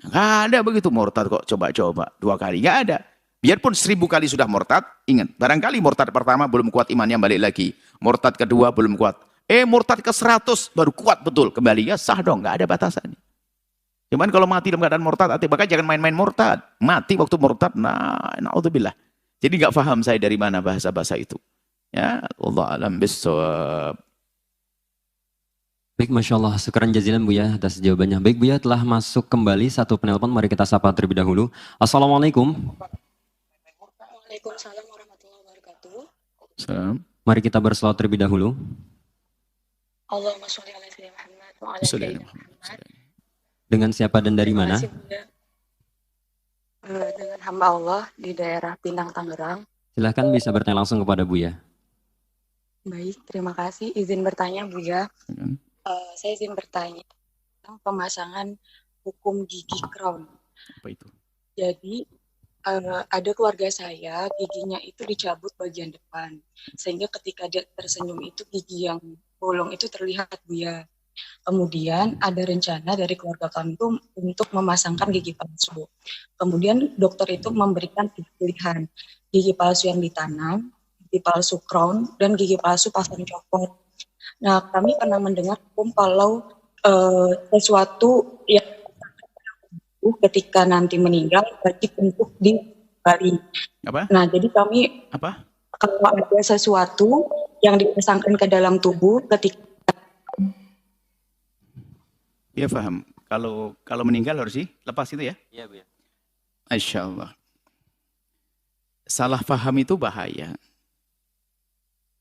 Nggak ada begitu murtad kok coba-coba. 2 kali. Nggak ada. Biarpun 1000 kali sudah murtad, ingat, barangkali murtad pertama belum kuat imannya balik lagi. Murtad kedua belum kuat. Murtad ke 100 baru kuat betul. Kembali ya sah dong, nggak ada batasannya. Cuman kalau mati dalam keadaan murtad, bahkan jangan main-main murtad. Mati waktu murtad, na'udzubillah. Jadi nggak paham saya dari mana bahasa-bahasa itu. Ya, Allah alam bissawab. Baik, Masya Allah, syukran jazilan Buya atas jawabannya. Baik Buya, telah masuk kembali satu penelpon, mari kita sapa terlebih dahulu. Assalamualaikum. Waalaikumsalam warahmatullahi wabarakatuh. Salam. Mari kita berselawat terlebih dahulu. Allahumma sholli ala sayyidina Muhammad wa ala Salam. sayyidina Muhammad. Dengan siapa dan dari mana? Terima kasih, Bu ya. Dengan hamba Allah di daerah Pinang, Tangerang. Silahkan bisa bertanya langsung kepada Buya. Baik, terima kasih. Izin bertanya, Bu ya. Saya izin bertanya tentang pemasangan hukum gigi crown. Apa itu? Jadi ada keluarga saya giginya itu dicabut bagian depan, sehingga ketika dia tersenyum itu gigi yang bolong itu terlihat Bu ya. Kemudian ada rencana dari keluarga kami itu untuk memasangkan gigi palsu. Kemudian dokter itu memberikan pilihan gigi palsu yang ditanam, gigi palsu crown, dan gigi palsu pasang copot. Nah, kami pernah mendengar hukum kalau sesuatu yang ketika nanti meninggal wajib untuk dibalik. Apa? Nah, jadi kami Apa? kalau ada sesuatu yang dipasangkan ke dalam tubuh ketika Ya paham. Kalau meninggal harus dilepas itu ya? Iya, Bu ya. Masya Allah. Salah paham itu bahaya.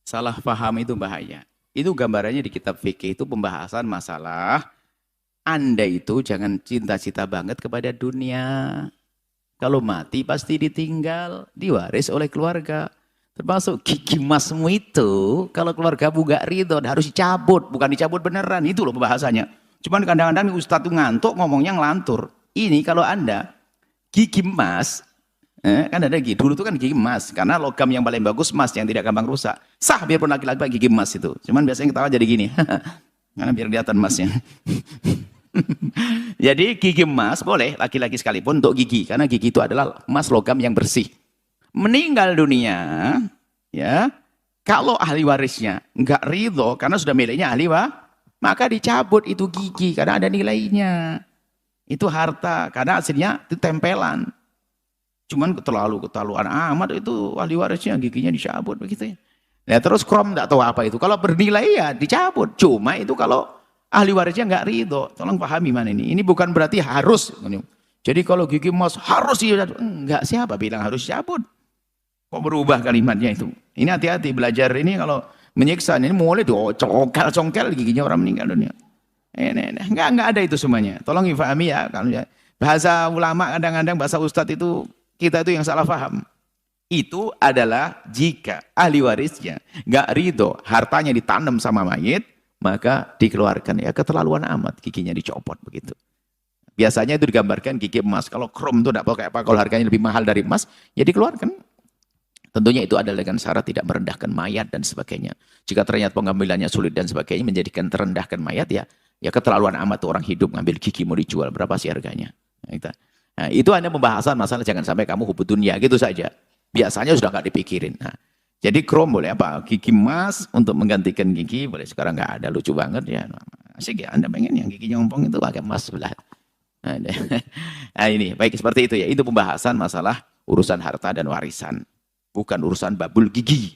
Salah paham itu bahaya. Itu gambarannya di kitab fikih itu pembahasan masalah Anda itu jangan cinta-cinta banget kepada dunia. Kalau mati pasti ditinggal, diwaris oleh keluarga. Termasuk gigi emasmu itu, kalau keluarga gak ridho, harus dicabut. Bukan dicabut beneran, itu loh pembahasannya. Cuman kadang-kadang Ustadz tuh ngantuk ngomongnya ngelantur. Ini kalau Anda gigi emas, kan ada gigi, dulu tuh kan gigi emas. Karena logam yang paling bagus emas, yang tidak gampang rusak. Sah biarpun laki-laki gigi emas itu. Cuman biasanya ketawa jadi gini. Karena biar kelihatan emasnya. Jadi gigi emas boleh laki-laki sekalipun untuk gigi. Karena gigi itu adalah emas logam yang bersih. Meninggal dunia, ya kalau ahli warisnya nggak ridho karena sudah miliknya ahli maka dicabut itu gigi karena ada nilainya. Itu harta karena aslinya itu tempelan. Cuman keterlaluan amat itu ahli warisnya giginya dicabut begitu ya. Ya terus krom nggak tahu apa itu. Kalau bernilai ya dicabut. Cuma itu kalau ahli warisnya nggak ridho. Tolong pahami mana ini. Ini bukan berarti harus. Jadi kalau gigi emas harus enggak, siapa bilang harus cabut? Kok berubah kalimatnya itu? Ini hati-hati belajar ini kalau menyiksa ini mulai congkel giginya orang meninggal dunia. Enggak ada itu semuanya. Tolong difahami ya. Bahasa ulama kadang-kadang bahasa ustadz itu kita itu yang salah paham. Itu adalah jika ahli warisnya enggak ridho, hartanya ditanam sama mayit, maka dikeluarkan. Ya keterlaluan amat giginya dicopot begitu. Biasanya itu digambarkan gigi emas. Kalau krom itu tidak pakai apa, kalau harganya lebih mahal dari emas, ya dikeluarkan. Tentunya itu adalah dengan syarat tidak merendahkan mayat dan sebagainya. Jika ternyata pengambilannya sulit dan sebagainya, menjadikan terendahkan mayat, ya keterlaluan amat orang hidup ngambil gigi mau dijual, berapa sih harganya? Nah, itu hanya pembahasan masalah jangan sampai kamu hubut dunia, gitu saja. Biasanya sudah nggak dipikirin. Nah, jadi krom boleh apa? Gigi emas untuk menggantikan gigi, boleh sekarang nggak ada, lucu banget ya. Asik ya, Anda pengen yang giginya ompong itu pakai emas sebelah. Nah ini, baik seperti itu ya. Itu pembahasan masalah urusan harta dan warisan. Bukan urusan babul gigi.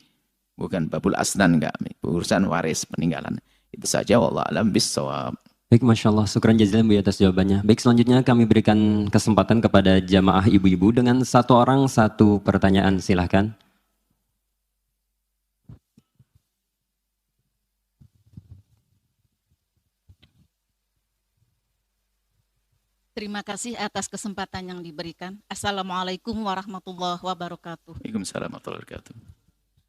Bukan babul asnan, enggak. Urusan waris peninggalan. Itu saja, wallahu a'lam bissawab. Baik, Masya Allah. Syukran jazilan Bu atas jawabannya. Baik, selanjutnya kami berikan kesempatan kepada jamaah ibu-ibu dengan satu orang satu pertanyaan. Silahkan. Terima kasih atas kesempatan yang diberikan. Assalamualaikum warahmatullahi wabarakatuh. Waalaikumsalam warahmatullahi wabarakatuh.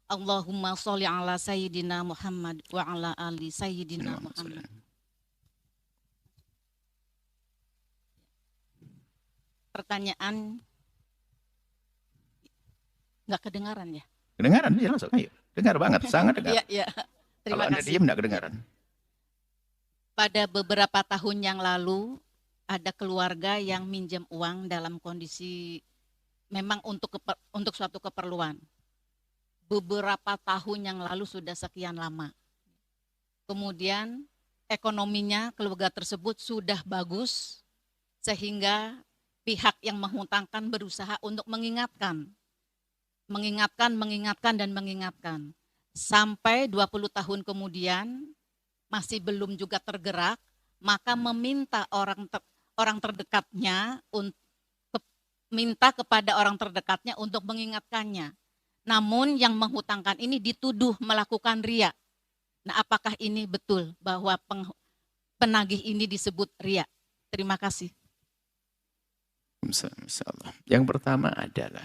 Allahumma sholli ala sayyidina Muhammad wa ala ali sayyidina Muhammad. Pertanyaan nggak kedengaran ya? Kedengaran, ya langsung ayo. Dengar banget, sangat dengar. Iya, iya. Terima Kalau Anda kasih. diam enggak kedengaran. Pada beberapa tahun yang lalu ada keluarga yang minjem uang dalam kondisi memang untuk suatu keperluan. Beberapa tahun yang lalu sudah sekian lama. Kemudian ekonominya keluarga tersebut sudah bagus sehingga pihak yang menghutangkan berusaha untuk mengingatkan. Sampai 20 tahun kemudian masih belum juga tergerak, maka meminta orang terdekatnya minta kepada orang terdekatnya untuk mengingatkannya. Namun yang menghutangkan ini dituduh melakukan riya. Nah, apakah ini betul bahwa penagih ini disebut riya? Terima kasih. Insyaallah. Yang pertama adalah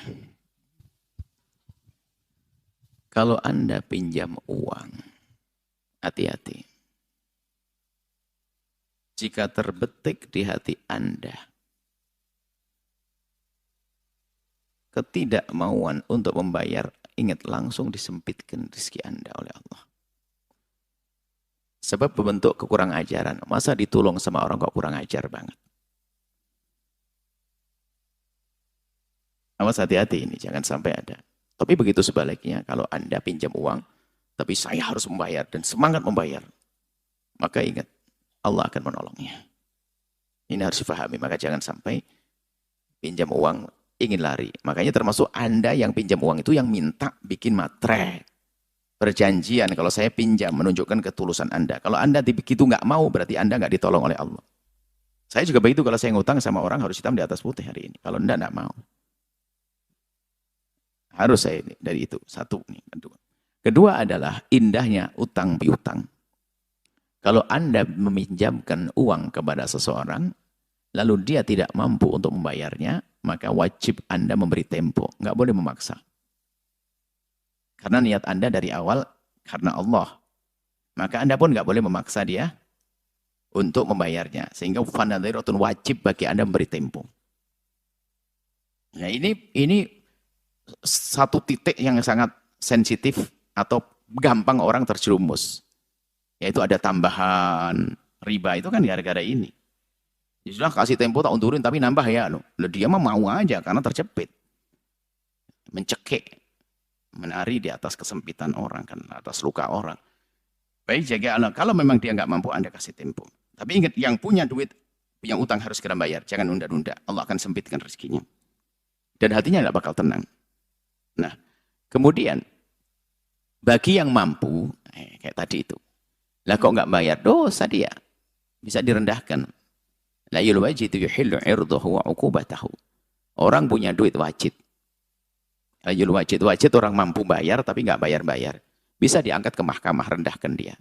kalau Anda pinjam uang, hati-hati. Jika terbetik di hati Anda ketidakmauan untuk membayar, ingat langsung disempitkan rezeki Anda oleh Allah. Sebab berbentuk kekurang ajaran. Masa ditolong sama orang kok kurang ajar banget. Awas hati-hati ini, jangan sampai ada. Tapi begitu sebaliknya, kalau Anda pinjam uang, tapi saya harus membayar dan semangat membayar, maka ingat, Allah akan menolongnya. Ini harus dipahami, maka jangan sampai pinjam uang, ingin lari. Makanya termasuk Anda yang pinjam uang itu yang minta bikin matre. Perjanjian, kalau saya pinjam, menunjukkan ketulusan Anda. Kalau Anda begitu nggak mau, berarti Anda nggak ditolong oleh Allah. Saya juga begitu, kalau saya ngutang sama orang harus hitam di atas putih hari ini. Kalau Anda nggak mau. Harus saya ini, dari itu. Satu. Nih, kedua. Kedua adalah indahnya utang piutang. Kalau Anda meminjamkan uang kepada seseorang, lalu dia tidak mampu untuk membayarnya, maka wajib Anda memberi tempo. Nggak boleh memaksa. Karena niat Anda dari awal karena Allah. Maka Anda pun nggak boleh memaksa dia untuk membayarnya. Sehingga fanadhiratun wajib bagi Anda memberi tempo. Nah ini satu titik yang sangat sensitif atau gampang orang terjerumus. Yaitu ada tambahan riba itu kan gara-gara ini. Ya sudah kasih tempo tak unturin tapi nambah ya loh. Dia mah mau aja karena terjepit. Mencekik. Menari di atas kesempitan orang kan, atas luka orang. Baik jaga Allah. Kalau memang dia nggak mampu, Anda kasih tempo. Tapi ingat, yang punya duit, punya utang harus segera bayar. Jangan nunda-nunda. Allah akan sempitkan rezekinya. Dan hatinya nggak bakal tenang. Nah, kemudian bagi yang mampu, kayak tadi itu, lah kok nggak bayar, dosa dia. Bisa direndahkan. La yulwajidu yuhillu irdahu wa uqubatahu. Orang punya duit wajib. Wajib orang mampu bayar tapi nggak bayar-bayar. Bisa diangkat ke mahkamah, rendahkan dia.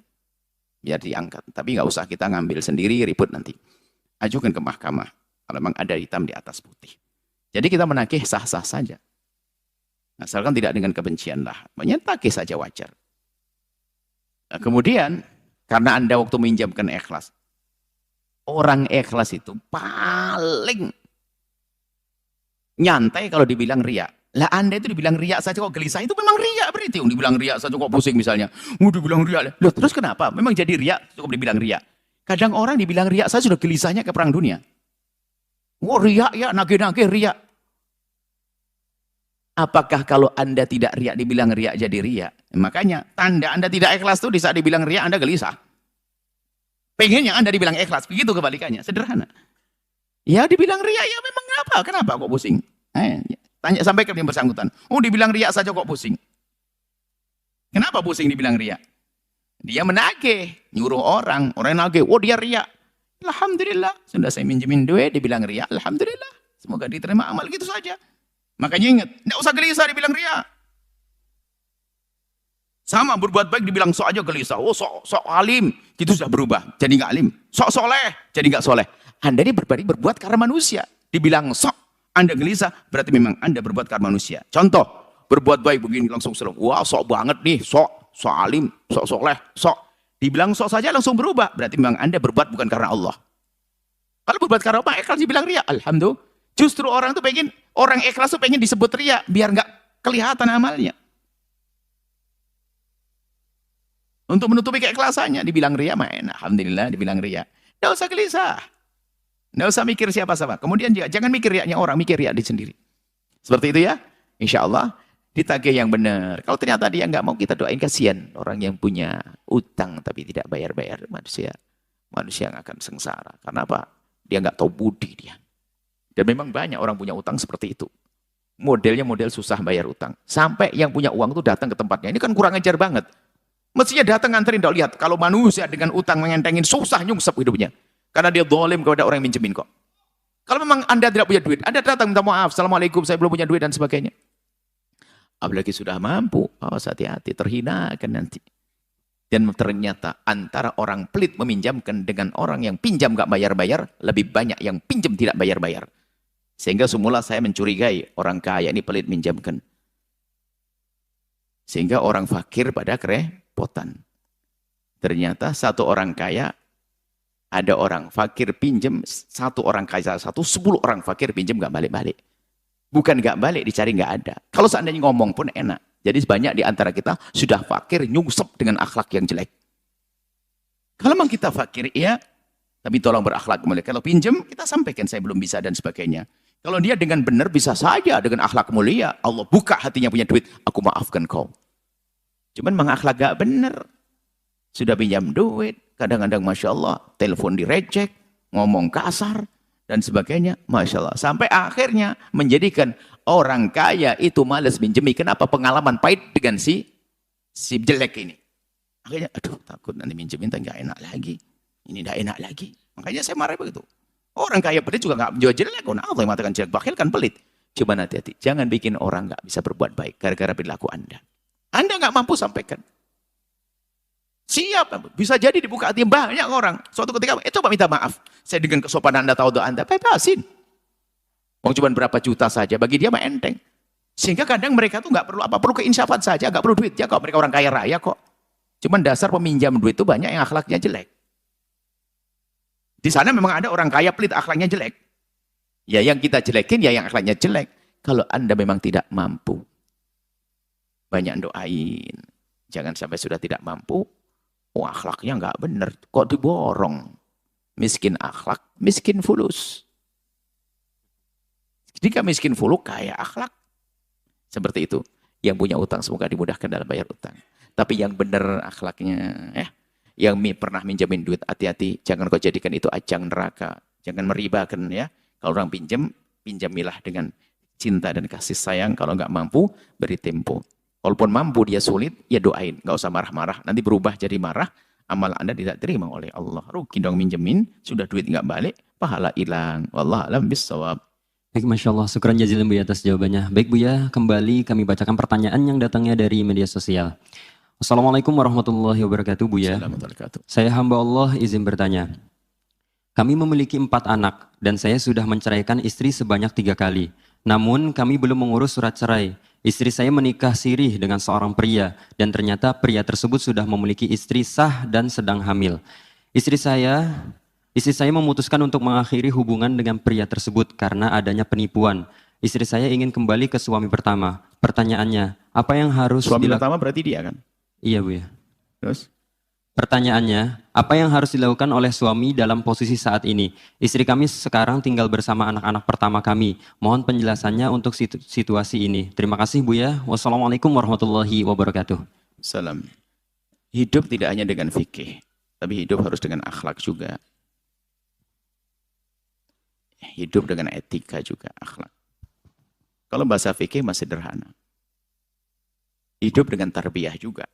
Biar diangkat. Tapi nggak usah kita ngambil sendiri, ribut nanti. Ajukan ke mahkamah. Kalau memang ada hitam di atas putih. Jadi kita menagih sah-sah saja. Asalkan tidak dengan kebencian lah. Menyentagih saja wajar. Nah, kemudian, karena Anda waktu meminjamkan ikhlas. Orang ikhlas itu paling nyantai kalau dibilang riak. Lah Anda itu dibilang riak saja kok gelisah, itu memang riak berarti. Dibilang riak saja kok pusing misalnya. Dibilang riak. Loh terus kenapa? Memang jadi riak cukup dibilang riak. Kadang orang dibilang riak saja sudah gelisahnya ke perang dunia. Riak ya, nagih-nagih riak. Apakah kalau Anda tidak riak dibilang riak jadi riak? Makanya tanda Anda tidak ikhlas itu di saat dibilang riak Anda gelisah. Pengennya Anda dibilang ikhlas, begitu kebalikannya, sederhana. Ya dibilang riak ya memang apa? Kenapa kok pusing? Tanya sampai ke yang bersangkutan. Dibilang riak saja kok pusing. Kenapa pusing dibilang riak? Dia menagih, nyuruh orang nagih. Dia riak. Alhamdulillah, sudah saya minjemin duit, dibilang riak. Alhamdulillah, semoga diterima amal gitu saja. Makanya ingat, tidak usah gelisah dibilang riak. Sama berbuat baik dibilang sok aja gelisah. Sok alim, itu sudah berubah, jadi nggak alim. Sok soleh, jadi nggak soleh. Anda ini berbuat karena manusia. Dibilang sok, Anda gelisah, berarti memang Anda berbuat karena manusia. Contoh, berbuat baik begini langsung selalu. Wah, sok banget nih, sok alim, sok soleh, sok. Dibilang sok saja langsung berubah, berarti memang Anda berbuat bukan karena Allah. Kalau berbuat karena Allah, ikhlas dibilang riya. Alhamdulillah. Justru orang ikhlas tuh pengen disebut riya, biar nggak kelihatan amalnya. Untuk menutupi keikhlasannya, dibilang riya, alhamdulillah dibilang riya. Nggak usah gelisah. Nggak usah mikir siapa-siapa. Kemudian juga jangan mikir riaknya orang, mikir riak di sendiri. Seperti itu ya. Insya Allah ditagih yang benar. Kalau ternyata dia nggak mau, kita doain, kasihan orang yang punya utang tapi tidak bayar-bayar. Manusia yang akan sengsara. Karena apa? Dia nggak tahu budi dia. Dan memang banyak orang punya utang seperti itu. Modelnya model susah bayar utang. Sampai yang punya uang itu datang ke tempatnya. Ini kan kurang ajar banget. Mestinya datang nganterin, dok lihat. Kalau manusia dengan utang mengentengin, susah nyungsep hidupnya. Karena dia zalim kepada orang yang minjemin kok. Kalau memang Anda tidak punya duit, Anda datang minta maaf, Assalamualaikum, saya belum punya duit dan sebagainya. Apalagi sudah mampu, hati-hati, terhinakan nanti. Dan ternyata antara orang pelit meminjamkan dengan orang yang pinjam gak bayar-bayar, lebih banyak yang pinjam tidak bayar-bayar. Sehingga semula saya mencurigai orang kaya ini pelit minjamkan. Sehingga orang fakir pada kerepotan. Ternyata satu orang kaya, ada orang fakir pinjam, satu orang kaya satu, 10 orang fakir pinjam gak balik-balik. Bukan gak balik, dicari gak ada. Kalau seandainya ngomong pun enak. Jadi banyak di antara kita sudah fakir, nyungsep dengan akhlak yang jelek. Kalau memang kita fakir, iya, tapi tolong berakhlak mulia. Kalau pinjam, kita sampaikan saya belum bisa dan sebagainya. Kalau dia dengan benar bisa saja dengan akhlak mulia, Allah buka hatinya punya duit, aku maafkan kau. Cuman memang akhlak gak benar. Sudah pinjam duit, kadang-kadang Masya Allah, telepon direcek, ngomong kasar, dan sebagainya. Masya Allah. Sampai akhirnya menjadikan orang kaya itu malas minjemi. Kenapa? Pengalaman pahit dengan si jelek ini. Akhirnya, aduh takut nanti minjemin, nggak enak lagi. Ini nggak enak lagi. Makanya saya marah begitu. Orang kaya pelit juga nggak menjual jelek. Allah yang mengatakan jelek, bakhil kan pelit. Coba hati-hati. Jangan bikin orang nggak bisa berbuat baik gara-gara perilaku Anda. Anda nggak mampu sampaikan. Siap, bisa jadi dibuka hati banyak orang. Suatu ketika, coba minta maaf. Saya dengan kesopanan Anda, tahu Anda, bebasin. Wong cuma berapa juta saja, bagi dia mah enteng. Sehingga kadang mereka tuh nggak perlu apa, perlu keinsafan saja, nggak perlu duit. Ya kok mereka orang kaya raya kok. Cuman dasar peminjam duit itu banyak yang akhlaknya jelek. Di sana memang ada orang kaya pelit, akhlaknya jelek. Ya yang kita jelekin, ya yang akhlaknya jelek. Kalau Anda memang tidak mampu, banyak doain. Jangan sampai sudah tidak mampu, oh akhlaknya nggak benar, kok diborong. Miskin akhlak, miskin fulus. Jika miskin fulus, kaya akhlak. Seperti itu. Yang punya utang semoga dimudahkan dalam bayar utang. Tapi yang benar akhlaknya, yang pernah minjamin duit, hati-hati. Jangan kau jadikan itu ajang neraka. Jangan meribakan ya. Kalau orang pinjam, pinjamilah dengan cinta dan kasih sayang. Kalau nggak mampu, beri tempo. Walaupun mampu dia sulit, ya doain. Nggak usah marah-marah. Nanti berubah jadi marah, amal Anda tidak terima oleh Allah. Rugi dong minjemin, sudah duit nggak balik, pahala hilang. Wallahu a'lam bishawab. Baik, Masya Allah. Syukran jazilan Buya atas jawabannya. Baik Buya, kembali kami bacakan pertanyaan yang datangnya dari media sosial. Assalamualaikum warahmatullahi wabarakatuh Buya. Saya hamba Allah izin bertanya. Kami memiliki 4 anak dan saya sudah menceraikan istri sebanyak 3 kali. Namun kami belum mengurus surat cerai. Istri saya menikah sirih dengan seorang pria dan ternyata pria tersebut sudah memiliki istri sah dan sedang hamil. Istri saya memutuskan untuk mengakhiri hubungan dengan pria tersebut karena adanya penipuan. Istri saya ingin kembali ke suami pertama. Pertanyaannya, apa yang harus Suami pertama berarti dia kan? Iya Buya. Terus? Pertanyaannya, apa yang harus dilakukan oleh suami dalam posisi saat ini? Istri kami sekarang tinggal bersama anak-anak pertama kami. Mohon penjelasannya untuk situasi ini. Terima kasih Buya. Wassalamualaikum warahmatullahi wabarakatuh. Salam. Hidup tidak hanya dengan fikih, tapi hidup harus dengan akhlak juga. Hidup dengan etika juga, akhlak. Kalau bahasa fikih masih sederhana. Hidup dengan tarbiyah juga.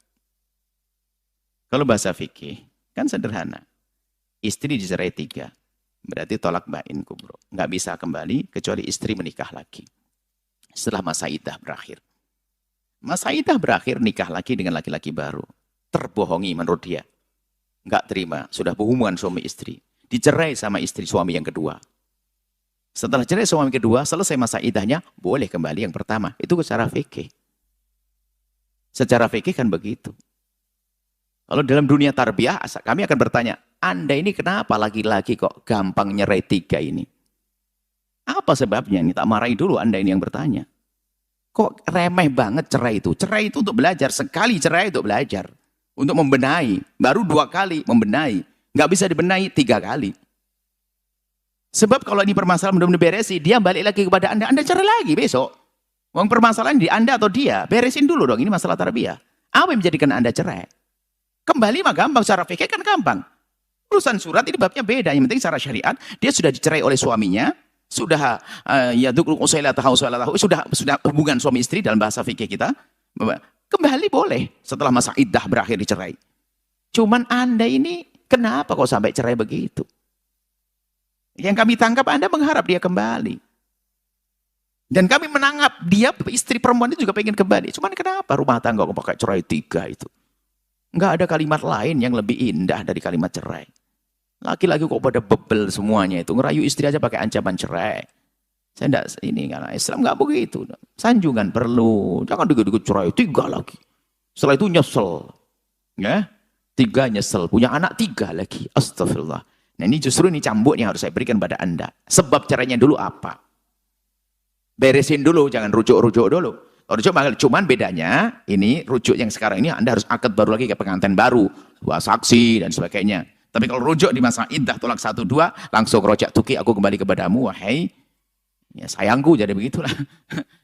Kalau bahasa fikih, kan sederhana. Istri dicerai 3, berarti tolak bain kubro. Nggak bisa kembali, kecuali istri menikah lagi. Setelah masa iddah berakhir. Masa iddah berakhir, nikah lagi dengan laki-laki baru. Terbohongi menurut dia. Nggak terima, sudah berhubungan suami istri. Dicerai sama istri suami yang kedua. Setelah cerai suami kedua, selesai masa iddahnya, boleh kembali yang pertama. Itu secara fikih. Secara fikih kan begitu. Kalau dalam dunia tarbiyah, kami akan bertanya, Anda ini kenapa laki-laki kok gampang nyerai 3 ini? Apa sebabnya? Ini tak marahi dulu Anda ini yang bertanya. Kok remeh banget cerai itu? Cerai itu untuk belajar. Sekali cerai untuk belajar. Untuk membenahi. Baru 2 kali membenahi. Nggak bisa dibenahi 3 kali. Sebab kalau ini permasalahan belum diberesi, dia balik lagi kepada Anda. Anda cerai lagi besok. Uang permasalahan di Anda atau dia. Beresin dulu dong. Ini masalah tarbiyah. Apa yang menjadikan Anda cerai? Kembali mah gampang, secara fikih kan gampang. Urusan surat ini babnya beda. Yang penting secara syariat, dia sudah dicerai oleh suaminya, sudah sudah hubungan suami istri dalam bahasa fikih kita. Kembali boleh setelah masa iddah berakhir dicerai. Cuman Anda ini kenapa kok sampai cerai begitu? Yang kami tangkap Anda mengharap dia kembali. Dan kami menanggap dia istri perempuan itu juga pengen kembali. Cuman kenapa rumah tangga kok pakai cerai 3 itu? Enggak ada kalimat lain yang lebih indah dari kalimat cerai. Laki-laki kok pada bebel semuanya itu. Ngerayu istri aja pakai ancaman cerai. Saya enggak, ini karena Islam enggak begitu. Sanjungan perlu. Jangan dikit-dikit cerai 3 lagi. Setelah itu nyesel. Ya? 3 nyesel. Punya anak 3 lagi. Astagfirullah. Nah ini justru ini cambuk yang harus saya berikan pada Anda. Sebab cerainya dulu apa? Beresin dulu. Jangan rujuk-rujuk dulu. Rujuk, cuman bedanya ini rujuk yang sekarang ini Anda harus akad baru lagi ke pengantin baru, 2 saksi dan sebagainya. Tapi kalau rujuk di masa iddah tolak 1, 2 langsung rojak tuki aku kembali kepadamu wahai ya sayangku, jadi begitulah.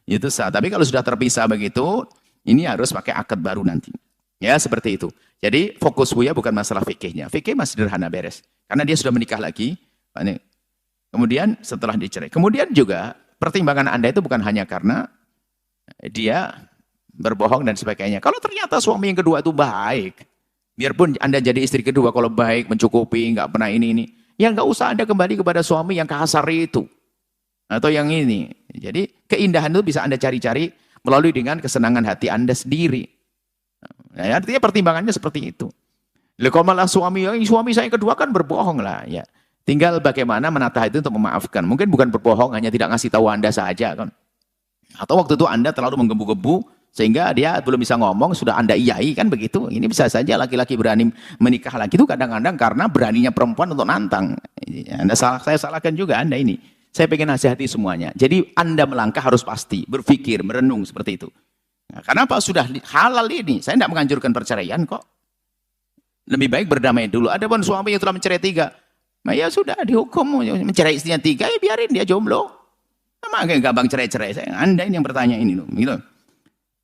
Itu sah. Tapi kalau sudah terpisah begitu, ini harus pakai akad baru nanti. Ya seperti itu. Jadi fokus Buya bukan masalah fikihnya. Fikih masih sederhana beres. Karena dia sudah menikah lagi. Kemudian setelah dicerai. Kemudian juga pertimbangan Anda itu bukan hanya karena dia berbohong dan sebagainya. Kalau ternyata suami yang kedua itu baik, biarpun Anda jadi istri kedua, kalau baik, mencukupi, nggak pernah ini, ya nggak usah Anda kembali kepada suami yang kasar itu. Atau yang ini. Jadi keindahan itu bisa Anda cari-cari melalui dengan kesenangan hati Anda sendiri. Nah, artinya pertimbangannya seperti itu. Kalau malah suami saya kedua kan berbohong lah. Ya. Tinggal bagaimana menata itu untuk memaafkan. Mungkin bukan berbohong, hanya tidak ngasih tahu Anda saja kan. Atau waktu itu Anda terlalu menggebu-gebu, sehingga dia belum bisa ngomong, sudah Anda iyai kan begitu. Ini bisa saja laki-laki berani menikah lagi itu kadang-kadang karena beraninya perempuan untuk nantang. Saya salahkan juga Anda ini. Saya pengen nasihati semuanya. Jadi Anda melangkah harus pasti, berpikir, merenung seperti itu. Nah, kenapa sudah halal ini? Saya tidak menganjurkan perceraian kok. Lebih baik berdamai dulu. Ada pun suami yang telah mencerai 3. Nah, ya sudah dihukum. Mencerai istrinya 3, ya biarin dia jomblo. Sama kayak gampang cerai-cerai. Anda ini yang bertanya ini loh. Gitu.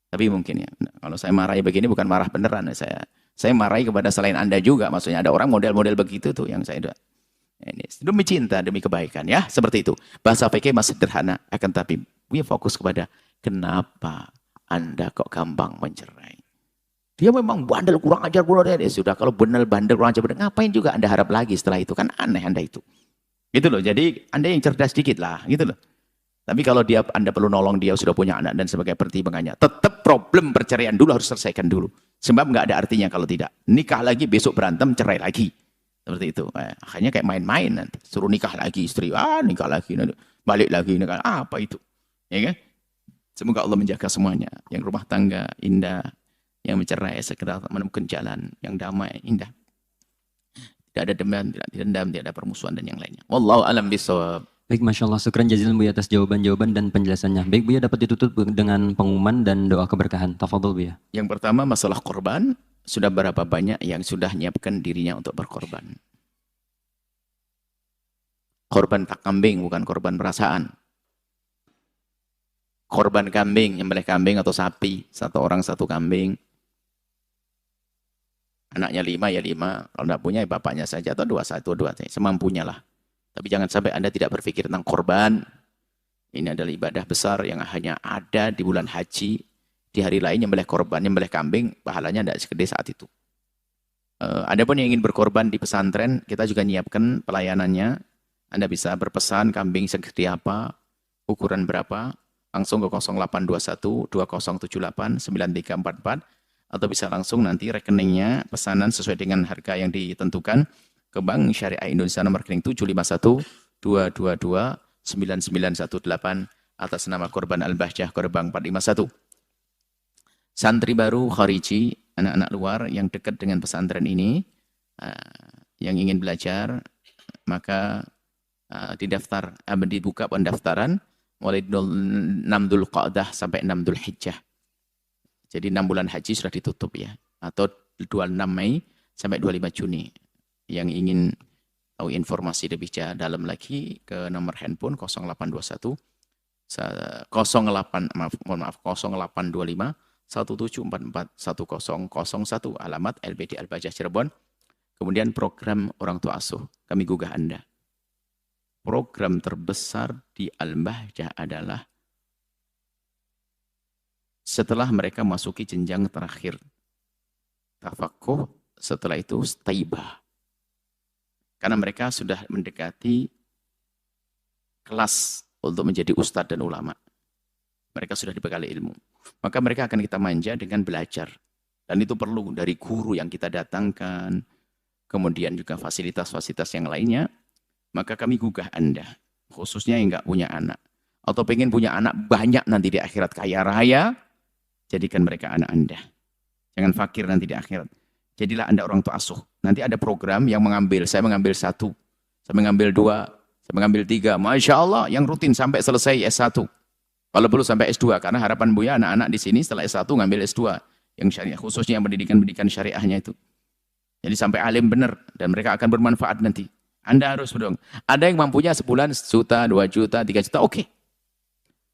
Tapi mungkin ya, kalau saya marahi begini bukan marah beneran. Saya marahi kepada selain Anda juga. Maksudnya ada orang model-model begitu tuh yang saya ini demi cinta, demi kebaikan ya. Seperti itu. Bahasa fikih masih sederhana. Akan tapi punya fokus kepada kenapa Anda kok gampang mencerai. Dia memang bandel, kurang ajar, ya sudah. Kalau benar bandel, kurang ajar, ngapain juga Anda harap lagi setelah itu? Kan aneh Anda itu. Gitu loh. Jadi Anda yang cerdas dikit lah. Gitu loh. Tapi kalau Anda perlu nolong dia, sudah punya anak dan sebagai pertimbangannya. Tetap problem perceraian dulu harus selesaikan dulu. Sebab nggak ada artinya kalau tidak. Nikah lagi, besok berantem, cerai lagi. Seperti itu. Akhirnya kayak main-main nanti. Suruh nikah lagi istri. Nikah lagi. Balik lagi. Nikah. Apa itu? Ya kan? Semoga Allah menjaga semuanya. Yang rumah tangga indah. Yang mencerai segera menemukan jalan yang damai, indah. Tidak ada dendam, tidak ada permusuhan dan yang lainnya. Wallahu a'lam bishawab. Baik, Masya Allah, syukran jazilan Buya atas jawaban-jawaban dan penjelasannya. Baik Buya, dapat ditutup dengan pengumuman dan doa keberkahan. Tafadhol Buya. Yang pertama masalah korban, sudah berapa banyak yang sudah menyiapkan dirinya untuk berkorban. Korban tak kambing, bukan korban perasaan. Korban kambing, nyembelih kambing atau sapi, 1 orang 1 kambing. Anaknya 5 ya 5, kalau tidak punya ya bapaknya saja, atau 2 semampunya lah. Tapi jangan sampai Anda tidak berpikir tentang korban. Ini adalah ibadah besar yang hanya ada di bulan haji. Di hari lain nyembelih korban, nyembelih kambing, pahalanya tidak segede saat itu. Ada pun yang ingin berkorban di pesantren, kita juga nyiapkan pelayanannya. Anda bisa berpesan kambing segede apa, ukuran berapa, langsung ke 0821 2078 9344. Atau bisa langsung nanti rekeningnya pesanan sesuai dengan harga yang ditentukan ke Bank Syariah Indonesia nomor rekening 751 222 9918 atas nama Korban Al-Bahjah Korban 451. Santri baru khariji, anak-anak luar yang dekat dengan pesantren ini, yang ingin belajar, maka didaftar, dibuka pendaftaran mulai 6 Dzulqa'dah sampai 6 Dzulhijjah. Jadi 6 bulan haji sudah ditutup ya. Atau 26 Mei sampai 25 Juni. Yang ingin tahu informasi lebih dalam lagi ke nomor handphone 0821 0825 1744 1001 alamat LBD Al-Bahjah Cirebon. Kemudian program orang tua asuh. Kami gugah Anda. Program terbesar di Al-Bahjah adalah setelah mereka masuki jenjang terakhir tafakuh, setelah itu taibah. Karena mereka sudah mendekati kelas untuk menjadi ustadz dan ulama. Mereka sudah dibekali ilmu. Maka mereka akan kita manja dengan belajar. Dan itu perlu dari guru yang kita datangkan, kemudian juga fasilitas-fasilitas yang lainnya. Maka kami gugah Anda, khususnya yang nggak punya anak. Atau pengen punya anak banyak nanti di akhirat kaya raya, jadikan mereka anak Anda. Jangan fakir nanti di akhirat. Jadilah Anda orang tua asuh. Nanti ada program yang mengambil, saya mengambil 1, saya mengambil 2, saya mengambil 3. Masya Allah, yang rutin sampai selesai S1. Kalau perlu sampai S2, karena harapan Buya anak-anak di sini setelah S1 ngambil S2. Yang syariah, khususnya yang pendidikan syariahnya itu. Jadi sampai alim benar, dan mereka akan bermanfaat nanti. Anda harus dong. Ada yang mampunya sebulan 1 juta, 2 juta, 3 juta, oke.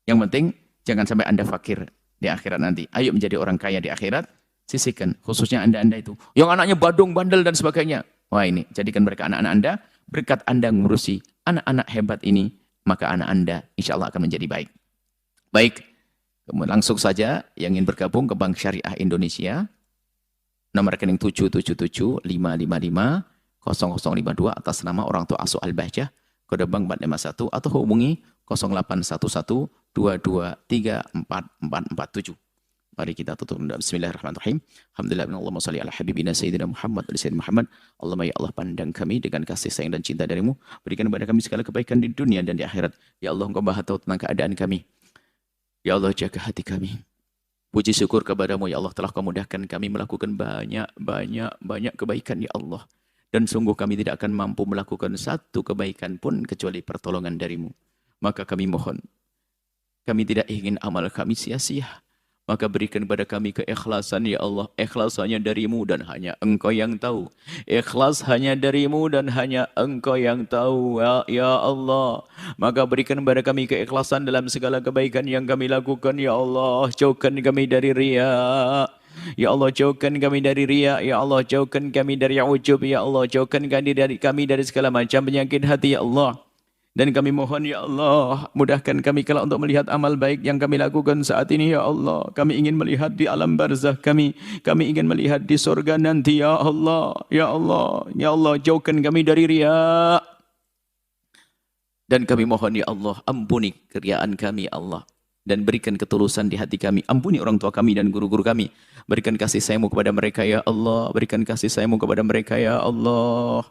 Yang penting, jangan sampai Anda fakir di akhirat nanti. Ayo menjadi orang kaya di akhirat, sisihkan. Khususnya Anda itu. Yang anaknya badung, bandel, dan sebagainya. Wah ini, jadikan mereka anak-anak Anda, berkat Anda ngurusi anak-anak hebat ini, maka anak Anda insya Allah akan menjadi baik. Baik, kemudian langsung saja yang ingin bergabung ke Bank Syariah Indonesia, nomor rekening 777-555-0052 atas nama orang tua asuh Al-Bahjah, kode bank 451, atau hubungi 0811-223-4447. Mari kita tutup dengan bismillahirrahmanirrahim. Alhamdulillah, Allahumma salli ala habibina sayyidina Muhammad wa sayyidina Muhammad. Allahumma ya Allah, pandang kami dengan kasih sayang dan cinta darimu. Berikan kepada kami segala kebaikan di dunia dan di akhirat. Ya Allah, Engkau Maha tahu tentang keadaan kami. Ya Allah, jaga hati kami. Puji syukur kepadamu ya Allah, telah Kau mudahkan kami melakukan banyak kebaikan ya Allah. Dan sungguh kami tidak akan mampu melakukan satu kebaikan pun kecuali pertolongan darimu. Maka kami mohon, kami tidak ingin amal kami sia-sia. Maka berikan kepada kami keikhlasan ya Allah. Ikhlas hanya darimu dan hanya Engkau yang tahu. Ikhlas hanya darimu dan hanya Engkau yang tahu ya Allah. Maka berikan kepada kami keikhlasan dalam segala kebaikan yang kami lakukan ya Allah. Jauhkan kami dari riya. Ya Allah, jauhkan kami dari riya. Ya Allah, jauhkan kami dari ujub. Ya Allah, jauhkan kami dari segala macam penyakit hati ya Allah. Dan kami mohon ya Allah, mudahkan kami kalau untuk melihat amal baik yang kami lakukan saat ini ya Allah. Kami ingin melihat di alam barzakh kami. Kami ingin melihat di surga nanti ya Allah. Ya Allah, ya Allah, jauhkan kami dari riya. Dan kami mohon ya Allah, ampuni keriaan kami ya Allah. Dan berikan ketulusan di hati kami. Ampuni orang tua kami dan guru-guru kami. Berikan kasih sayang-Mu kepada mereka ya Allah. Berikan kasih sayang-Mu kepada mereka ya Allah.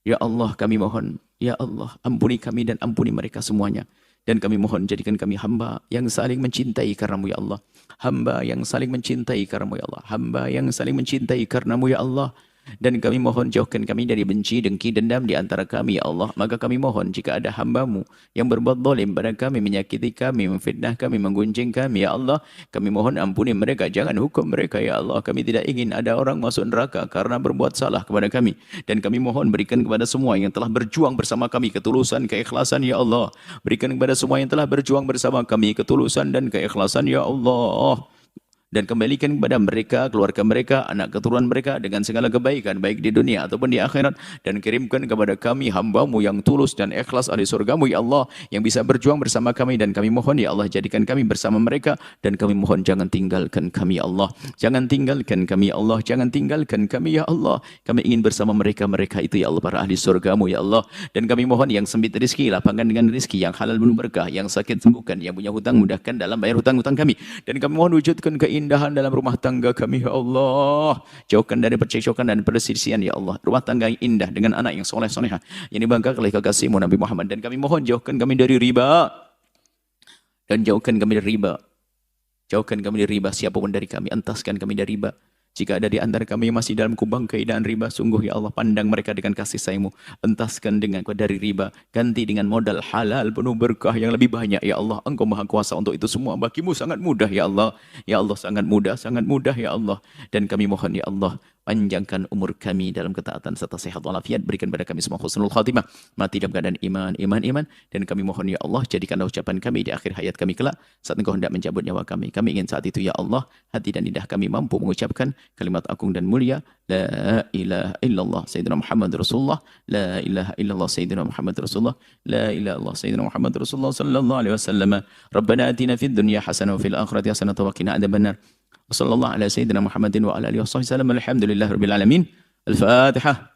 Ya Allah, kami mohon, ya Allah, ampuni kami dan ampuni mereka semuanya. Dan kami mohon, jadikan kami hamba yang saling mencintai karenamu ya Allah. Hamba yang saling mencintai karenamu ya Allah. Hamba yang saling mencintai karenamu ya Allah. Dan kami mohon, jauhkan kami dari benci, dengki, dendam di antara kami ya Allah. Maka kami mohon, jika ada hamba-Mu yang berbuat zalim pada kami, menyakiti kami, memfitnah kami, menggunjing kami ya Allah, kami mohon ampuni mereka, jangan hukum mereka ya Allah. Kami tidak ingin ada orang masuk neraka karena berbuat salah kepada kami. Dan kami mohon, berikan kepada semua yang telah berjuang bersama kami ketulusan, keikhlasan ya Allah. Berikan kepada semua yang telah berjuang bersama kami ketulusan dan keikhlasan ya Allah. Dan kembalikan kepada mereka, keluarga mereka, anak keturunan mereka dengan segala kebaikan, baik di dunia ataupun di akhirat. Dan kirimkan kepada kami hamba-Mu yang tulus dan ikhlas ahli surga-Mu ya Allah, yang bisa berjuang bersama kami. Dan kami mohon ya Allah, jadikan kami bersama mereka. Dan kami mohon, jangan tinggalkan kami ya Allah. Jangan tinggalkan kami ya Allah. Jangan tinggalkan kami ya Allah. Kami ingin bersama mereka itu ya Allah, para ahli surga-Mu ya Allah. Dan kami mohon, yang sempit rezeki, lapangkan dengan rezeki, yang halal penuh berkah, yang sakit sembuhkan, yang punya hutang mudahkan dalam bayar hutang-hutang kami. Dan kami mohon, wujudkan keindahan dalam rumah tangga kami ya Allah. Jauhkan dari percekcokan dan perselisihan ya Allah. Rumah tangga yang indah dengan anak yang soleh-solehah, yang dibanggakan oleh kekasih-Mu Nabi Muhammad. Dan kami mohon, jauhkan kami dari riba. Dan jauhkan kami dari riba. Jauhkan kami dari riba, siapapun dari kami, entaskan kami dari riba. Jika ada di antara kami yang masih dalam kubang keidaan riba, sungguh ya Allah, pandang mereka dengan kasih sayang-Mu. Entaskan dengan dari riba, ganti dengan modal halal penuh berkah yang lebih banyak ya Allah. Engkau Maha Kuasa untuk itu semua. Bagimu sangat mudah ya Allah. Ya Allah, sangat mudah ya Allah. Dan kami mohon ya Allah, panjangkan umur kami dalam ketaatan serta sehat walafiat. Berikan pada kami semua husnul khatimah, mati dalam keadaan iman. Dan kami mohon ya Allah, jadikanlah ucapan kami di akhir hayat kami kelak, saat Engkau hendak mencabut nyawa kami. Kami ingin saat itu ya Allah, hati dan lidah kami mampu mengucapkan kalimat agung dan mulia, la ilaha illallah sayyidina Muhammad Rasulullah, la ilaha illallah sayyidina Muhammad Rasulullah, la ilaha illallah sayyidina Muhammad Rasulullah sallallahu alaihi wasallam. Rabbana atina fid dunya hasanah wa fil akhirati hasanah wa qina adzabannar. Wassallallahu ala sayyidina Muhammadin wa ala alihi wasallam. Alhamdulillahirabbil alamin. Al-Fatihah.